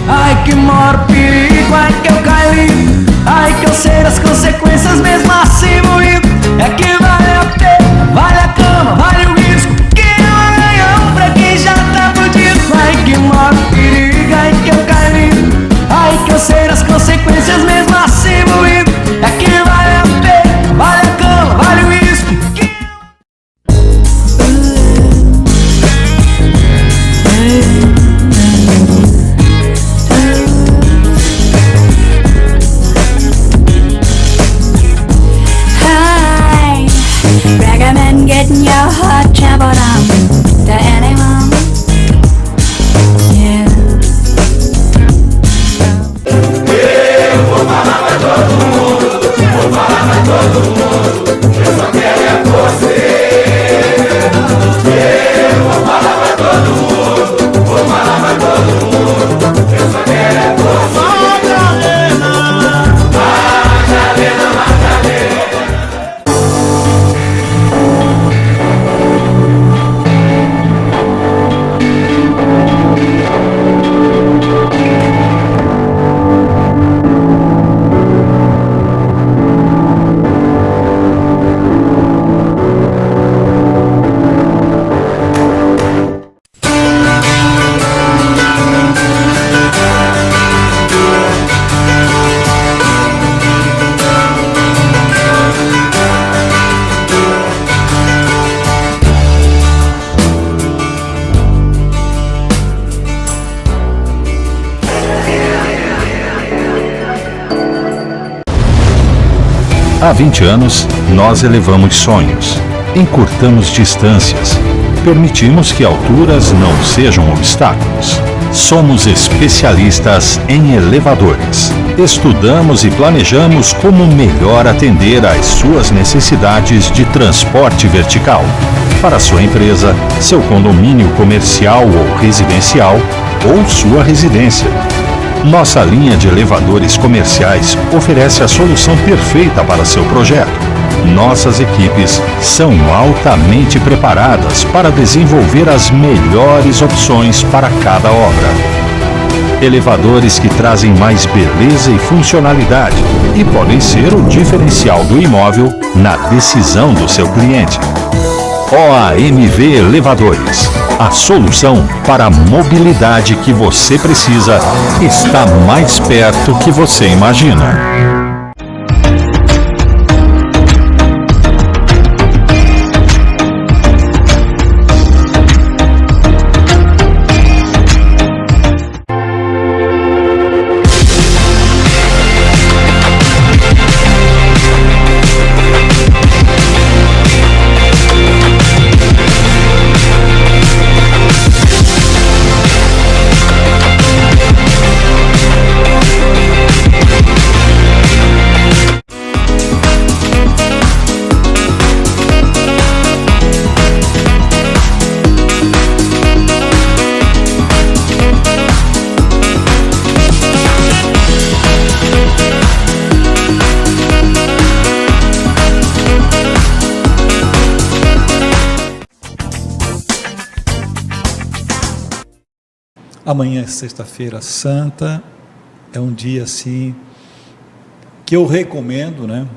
Ai que maior perigo, ai que eu caí, ai que eu sei das consequências mesmo assim moído. É que vale a pena, vale a cama, vale o risco, que é um ganhão pra quem já tá fudido. Ai que maior perigo, ai que eu caí, ai que eu sei das consequências mesmo assim moído. É que vale a pena, vale a cama, vale o risco, que recommend getting your heart trampled on to anyone. Yeah. eu vou falar pra todo mundo, vou falar pra todo mundo, eu só quero é você. Eu vou falar pra todo mundo, vou falar pra todo mundo, eu só quero é você. Madalena, Madalena, Madalena. Há 20 anos, nós elevamos sonhos, encurtamos distâncias, permitimos que alturas não sejam obstáculos. Somos especialistas em elevadores. Estudamos e planejamos como melhor atender às suas necessidades de transporte vertical. Para sua empresa, seu condomínio comercial ou residencial, ou sua residência. Nossa linha de elevadores comerciais oferece a solução perfeita para seu projeto. Nossas equipes são altamente preparadas para desenvolver as melhores opções para cada obra. Elevadores que trazem mais beleza e funcionalidade e podem ser o diferencial do imóvel na decisão do seu cliente. OAMV Elevadores. A solução para a mobilidade que você precisa está mais perto que você imagina. Amanhã é sexta-feira santa, é um dia assim que eu recomendo, né,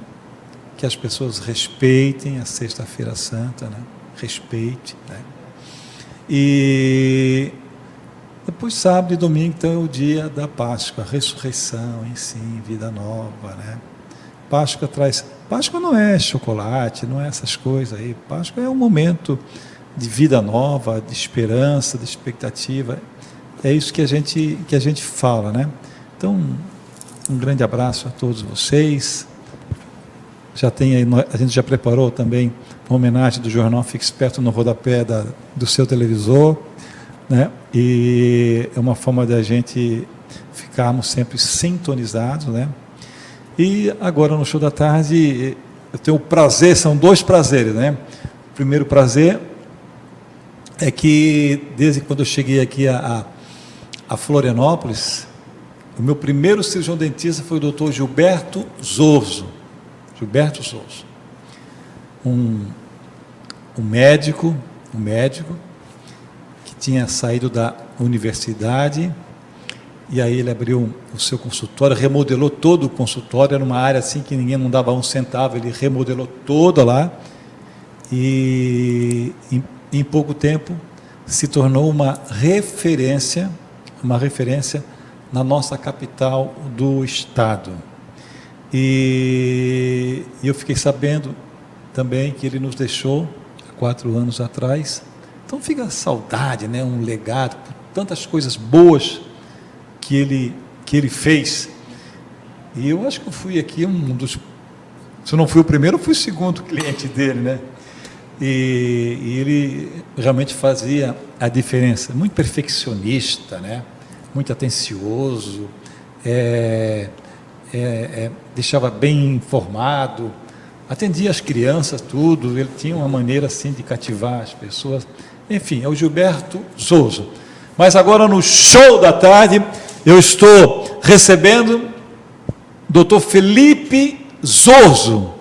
que as pessoas respeitem a sexta-feira santa, né, respeite, né, e depois sábado e domingo então é o dia da Páscoa, a ressurreição em si, vida nova, né. Páscoa não é chocolate, não é essas coisas aí, Páscoa é um momento de vida nova, de esperança, de expectativa. É isso que a gente fala, né? Então, um grande abraço a todos vocês. Já tem aí, a gente já preparou também uma homenagem do jornal Fique Esperto no rodapé do seu televisor, né? E é uma forma da gente ficarmos sempre sintonizados, né? E agora no show da tarde eu tenho o prazer, são dois prazeres, né? O primeiro prazer é que desde quando eu cheguei aqui a Florianópolis, o meu primeiro cirurgião dentista foi o Dr. Gilberto Zorzo. Gilberto Zorzo. Um médico que tinha saído da universidade, e aí ele abriu o seu consultório, remodelou todo o consultório, era uma área assim que ninguém não dava um centavo, ele remodelou toda lá, e em pouco tempo se tornou uma referência na nossa capital do estado. E eu fiquei sabendo também que ele nos deixou há 4 anos atrás. Então fica a saudade, né? Um legado, por tantas coisas boas que ele fez. E eu acho que eu fui aqui se eu não fui o primeiro, eu fui o segundo cliente dele, né? E ele realmente fazia a diferença, muito perfeccionista, né? Muito atencioso, deixava bem informado, atendia as crianças, tudo, ele tinha uma maneira assim de cativar as pessoas, enfim, é o Gilberto Zorzo. Mas agora no show da tarde, eu estou recebendo Dr. Felipe Zorzo,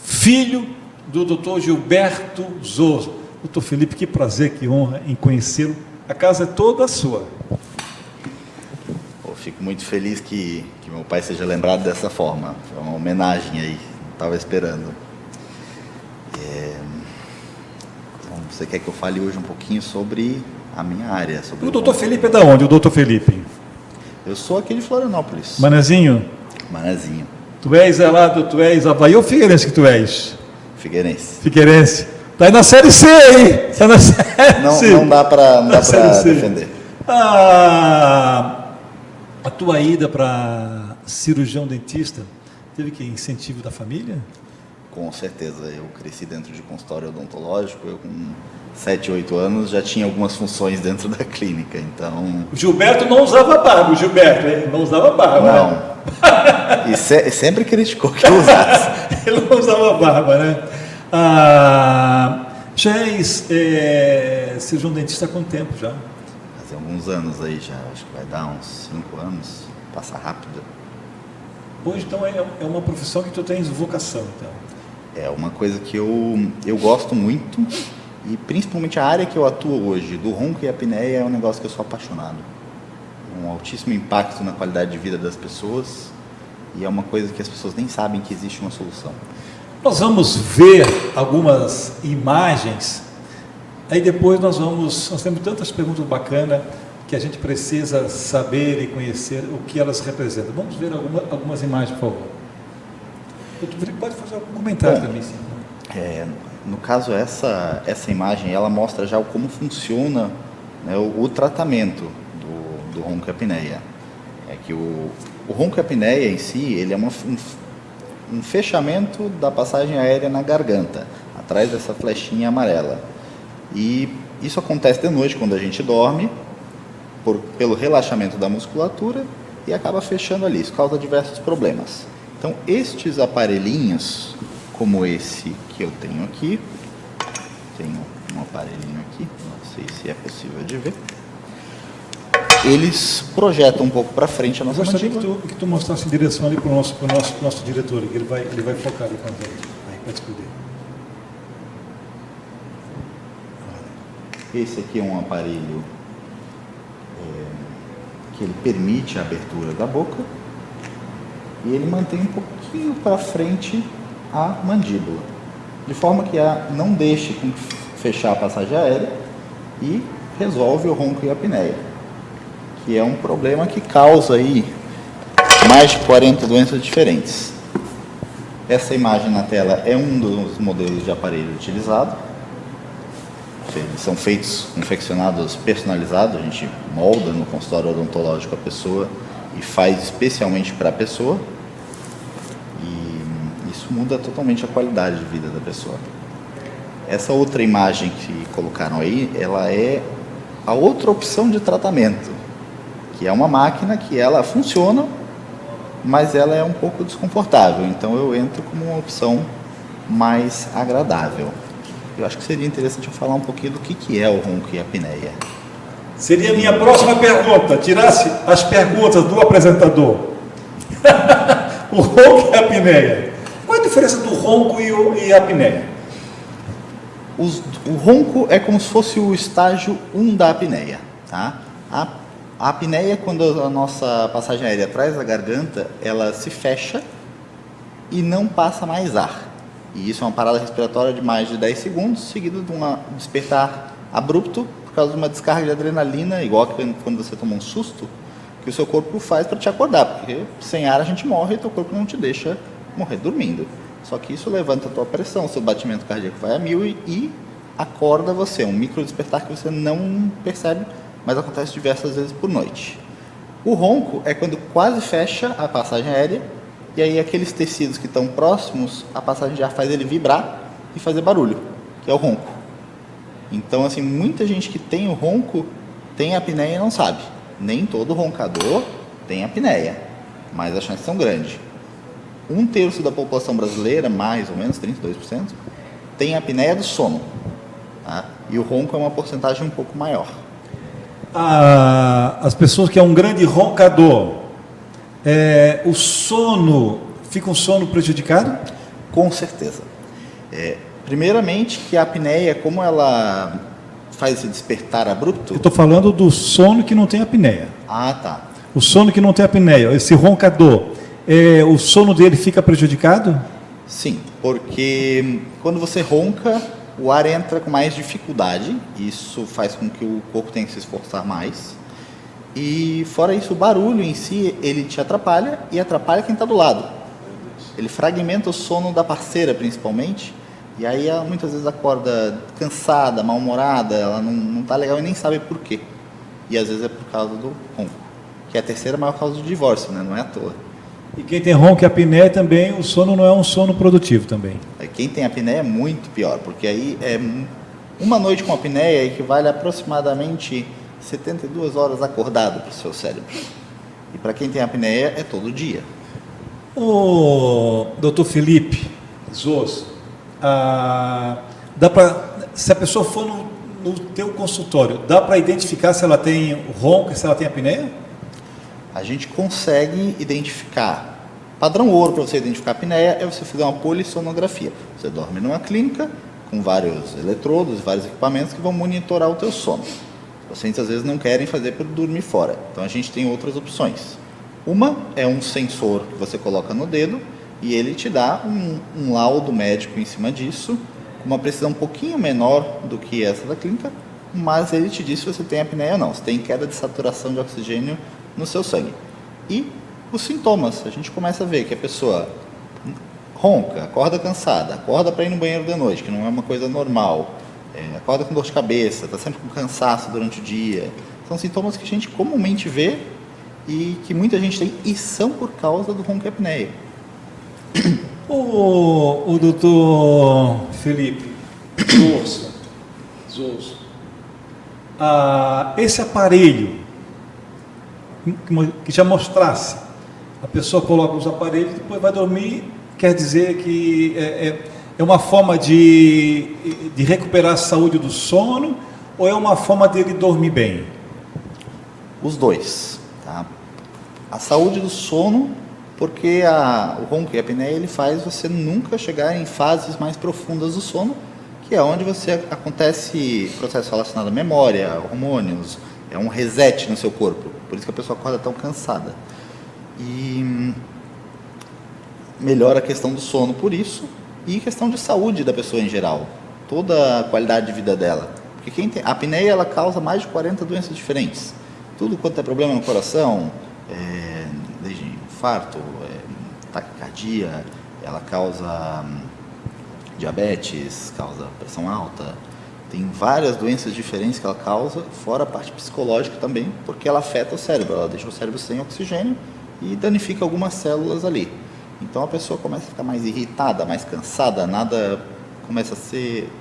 filho do Dr. Gilberto Zorzo. Dr. Felipe, que prazer, que honra em conhecê-lo. A casa é toda sua. Eu fico muito feliz que meu pai seja lembrado dessa forma. Foi uma homenagem aí, estava esperando. Então, você quer que eu fale hoje um pouquinho sobre a minha área? Sobre o doutor Felipe é da onde, o doutor Felipe? Eu sou aqui de Florianópolis. Manezinho? Manezinho. Tu és tu és Havaí ou Figueirense que tu és? Figueirense. Figueirense. Está aí na Série C aí. Tá na série C. Não dá para defender. A tua ida para cirurgião dentista Teve que incentivo da família? Com certeza. Eu cresci dentro de consultório odontológico. Eu, com 7, 8 anos, já tinha algumas funções dentro da clínica. Então... O Gilberto não usava barba, o Gilberto, ele não usava barba. Não. Né? E sempre criticou que eu usasse. Ele não usava barba, né? Já é cirurgião dentista há quanto tempo já? Faz alguns anos aí já, acho que vai dar uns 5 anos, passa rápido. Hoje, então, é uma profissão que tu tens vocação, então? É uma coisa que eu gosto muito, e principalmente a área que eu atuo hoje, do ronco e apneia, é um negócio que eu sou apaixonado. Um altíssimo impacto na qualidade de vida das pessoas, e é uma coisa que as pessoas nem sabem que existe uma solução. Nós vamos ver algumas imagens, aí depois nós temos tantas perguntas bacanas que a gente precisa saber e conhecer o que elas representam. Vamos ver algumas imagens, por favor. Pode fazer algum comentário também, sim. No caso, essa imagem, ela mostra já como funciona, né, o tratamento do ronco e apneia. É que o ronco e apneia em si, ele é um fechamento da passagem aérea na garganta, atrás dessa flechinha amarela. E isso acontece de noite, quando a gente dorme, pelo relaxamento da musculatura, e acaba fechando ali. Isso causa diversos problemas. Então, estes aparelhinhos, como esse que eu tenho aqui, tenho um aparelhinho aqui, não sei se é possível de ver, eles projetam um pouco para frente a nossa mandíbula. mandíbula. Eu gostaria que tu mostrasse em direção ali para o nosso diretor, que ele vai focar ali com a gente. Aí, pode escolher. Esse aqui é um aparelho que ele permite a abertura da boca e ele mantém um pouquinho para frente a mandíbula, de forma que não deixe fechar a passagem aérea e resolve o ronco e a apneia, que é um problema que causa aí mais de 40 doenças diferentes. Essa imagem na tela é um dos modelos de aparelho utilizado. Eles são feitos, confeccionados, personalizados. A gente molda no consultório odontológico a pessoa e faz especialmente para a pessoa. E isso muda totalmente a qualidade de vida da pessoa. Essa outra imagem que colocaram aí, ela é a outra opção de tratamento, que é uma máquina que ela funciona, mas ela é um pouco desconfortável. Então eu entro como uma opção mais agradável. Eu acho que seria interessante eu falar um pouquinho do que é o ronco e a apneia. Seria a minha próxima pergunta. Tirasse as perguntas do apresentador. O ronco e a apneia. Qual é a diferença do ronco e a apneia? O ronco é como se fosse o estágio 1 da apneia. Tá? A apneia, quando a nossa passagem aérea atrás da garganta, ela se fecha e não passa mais ar. E isso é uma parada respiratória de mais de 10 segundos, seguido de um despertar abrupto, por causa de uma descarga de adrenalina, igual que quando você toma um susto, que o seu corpo faz para te acordar, porque sem ar a gente morre e teu corpo não te deixa morrer dormindo. Só que isso levanta a tua pressão, seu batimento cardíaco vai a 1000 e acorda você. É um micro despertar que você não percebe, mas acontece diversas vezes por noite. O ronco é quando quase fecha a passagem aérea, e aí aqueles tecidos que estão próximos, a passagem de ar faz ele vibrar e fazer barulho, que é o ronco. Então, assim, muita gente que tem o ronco tem apneia e não sabe. Nem todo roncador tem apneia, mas as chances são grandes. 1/3 da população brasileira, mais ou menos, 32%, tem apneia do sono. Tá? E o ronco é uma porcentagem um pouco maior. As pessoas que é um grande roncador, o sono, fica um sono prejudicado? Com certeza. Primeiramente que a apneia, como ela faz esse despertar abrupto... Eu estou falando do sono que não tem apneia. Ah, tá. O sono que não tem apneia, esse roncador, o sono dele fica prejudicado? Sim, porque quando você ronca, o ar entra com mais dificuldade, isso faz com que o corpo tenha que se esforçar mais. E fora isso, o barulho em si, ele te atrapalha e atrapalha quem está do lado. Ele fragmenta o sono da parceira, principalmente, e aí ela muitas vezes acorda cansada, mal-humorada, ela não está legal e nem sabe por quê. E às vezes é por causa do ronco, que é a terceira maior causa de divórcio, né? Não é à toa. E quem tem ronco e apneia também, o sono não é um sono produtivo também. Quem tem apneia é muito pior, porque aí uma noite com apneia equivale a aproximadamente 72 horas acordado para o seu cérebro. E para quem tem apneia é todo dia. O doutor Felipe Zoso, se a pessoa for no teu consultório, dá para identificar se ela tem ronco e se ela tem apneia? A gente consegue identificar. Padrão ouro para você identificar a apneia é você fazer uma polissonografia. Você dorme numa clínica com vários eletrodos, vários equipamentos que vão monitorar o teu sono. Os pacientes às vezes não querem fazer para dormir fora. Então a gente tem outras opções. Uma é um sensor que você coloca no dedo e ele te dá um laudo médico em cima disso, com uma precisão um pouquinho menor do que essa da clínica, mas ele te diz se você tem apneia ou não, se tem queda de saturação de oxigênio no seu sangue. E os sintomas, a gente começa a ver que a pessoa ronca, acorda cansada, acorda para ir no banheiro de noite, que não é uma coisa normal, acorda com dor de cabeça, está sempre com cansaço durante o dia. São sintomas que a gente comumente vê e que muita gente tem e são por causa do ronco e apneia. O doutor Felipe Zoso, esse aparelho que já mostrasse, a pessoa coloca os aparelhos e depois vai dormir, quer dizer que é uma forma de recuperar a saúde do sono ou é uma forma dele dormir bem? Os dois. Tá? A saúde do sono, porque o ronco e a apneia ele faz você nunca chegar em fases mais profundas do sono, que é onde acontece processo relacionado à memória, hormônios, é um reset no seu corpo. Por isso que a pessoa acorda tão cansada. E melhora a questão do sono por isso e questão de saúde da pessoa em geral. Toda a qualidade de vida dela. Porque a apneia ela causa mais de 40 doenças diferentes. Tudo quanto é problema no coração, desde infarto, taquicardia, ela causa diabetes, causa pressão alta. Tem várias doenças diferentes que ela causa, fora a parte psicológica também, porque ela afeta o cérebro, ela deixa o cérebro sem oxigênio e danifica algumas células ali. Então a pessoa começa a ficar mais irritada, mais cansada,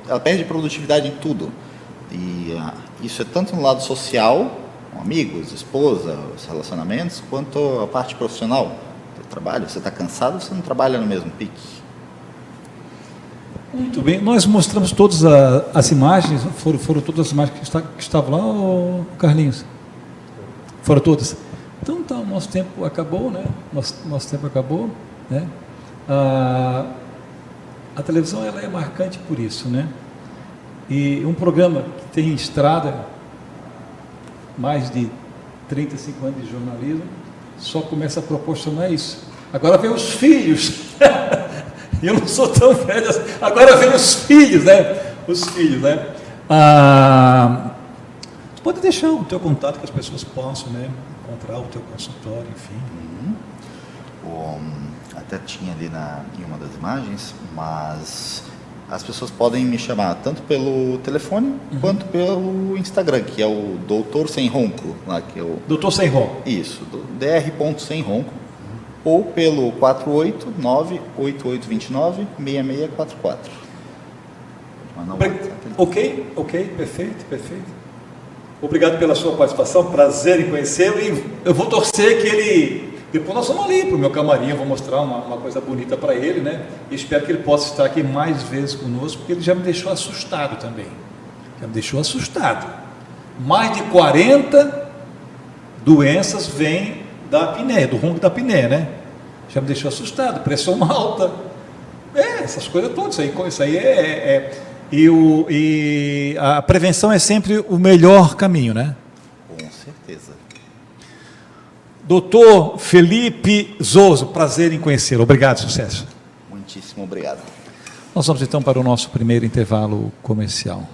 ela perde produtividade em tudo. E isso é tanto no lado social, com amigos, esposa, os relacionamentos, quanto a parte profissional, o trabalho. Você está cansado, você não trabalha no mesmo pique. Muito bem, nós mostramos todas as imagens, foram todas as imagens que estavam lá, Carlinhos? Foram todas? Então, o nosso tempo acabou, né? Nosso tempo acabou, né? A televisão ela é marcante por isso, né? E um programa que tem estrada, mais de 35 anos de jornalismo, só começa a proporcionar isso. Agora vem os filhos. Eu não sou tão velho assim. Agora vem os filhos, né? Os filhos, né? Tu pode deixar o teu contato que as pessoas possam, né? Encontrar o teu consultório, enfim. Até tinha ali em uma das imagens, mas as pessoas podem me chamar tanto pelo telefone quanto pelo Instagram, que é o Doutor Sem Ronco. Lá, que é o Doutor Sem Ronco. Isso, dr.semronco. Ou pelo 489-8829-6644. Ok, perfeito. Obrigado pela sua participação, prazer em conhecê-lo, e eu vou torcer que ele... Depois nós vamos ali para o meu camarim, eu vou mostrar uma coisa bonita para ele, né? E espero que ele possa estar aqui mais vezes conosco, porque ele já me deixou assustado também. Mais de 40 doenças vêm da apneia, do ronco da apneia, né? Já me deixou assustado, pressão alta, essas coisas todas, isso aí e a prevenção é sempre o melhor caminho, né? Com certeza. Doutor Felipe Zoso, prazer em conhecê-lo, obrigado, sucesso. Muitíssimo obrigado. Nós vamos então para o nosso primeiro intervalo comercial.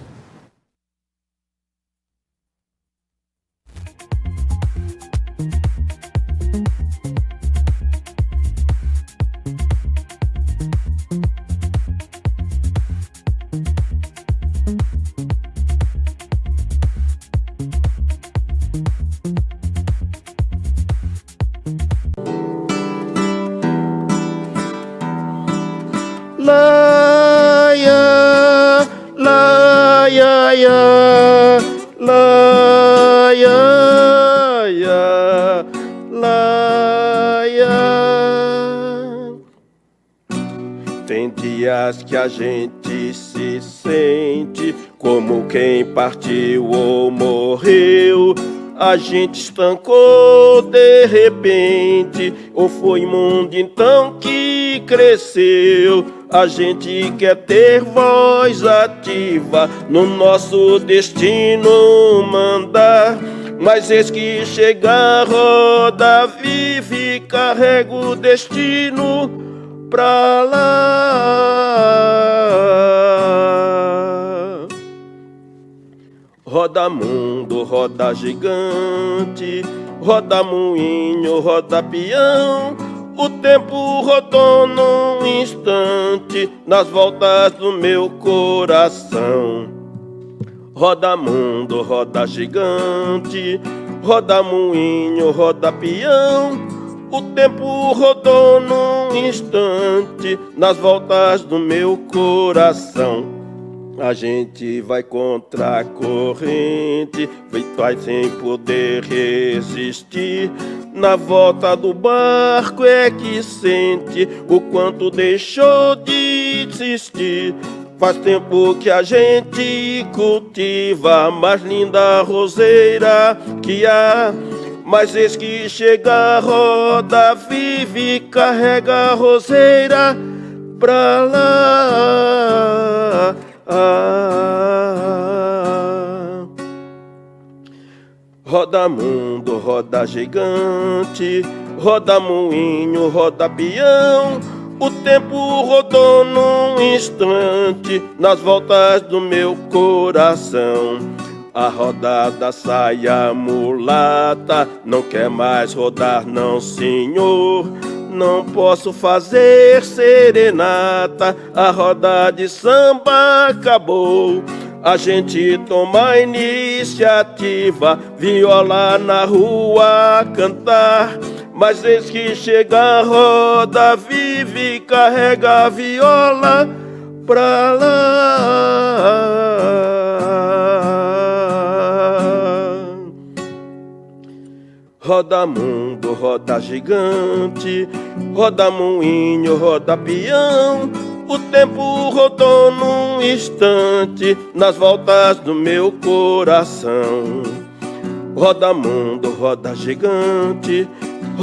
horas que a gente se sente como quem partiu ou morreu. A gente estancou de repente, ou foi mundo então que cresceu. A gente quer ter voz ativa, no nosso destino mandar. Mas eis que chega a roda vive, carrega o destino pra lá. Roda mundo, roda gigante, roda moinho, roda peão. O tempo rodou num instante, nas voltas do meu coração. Roda mundo, roda gigante, roda moinho, roda peão. O tempo rodou num instante, nas voltas do meu coração. A gente vai contra a corrente, vai sem poder resistir. Na volta do barco é que sente o quanto deixou de existir. Faz tempo que a gente cultiva a mais linda roseira que há. Mas eis que chega a roda vive, carrega a roseira pra lá. Roda mundo, roda gigante, roda moinho, roda peão. O tempo rodou num instante, nas voltas do meu coração. A rodada sai a mulata, não quer mais rodar não, senhor. Não posso fazer serenata, a roda de samba acabou. A gente toma a iniciativa, viola na rua cantar. Mas eis que chega a roda vive, carrega a viola pra lá. Roda mundo, roda gigante, roda moinho, roda peão. O tempo rodou num instante, nas voltas do meu coração. Roda mundo, roda gigante,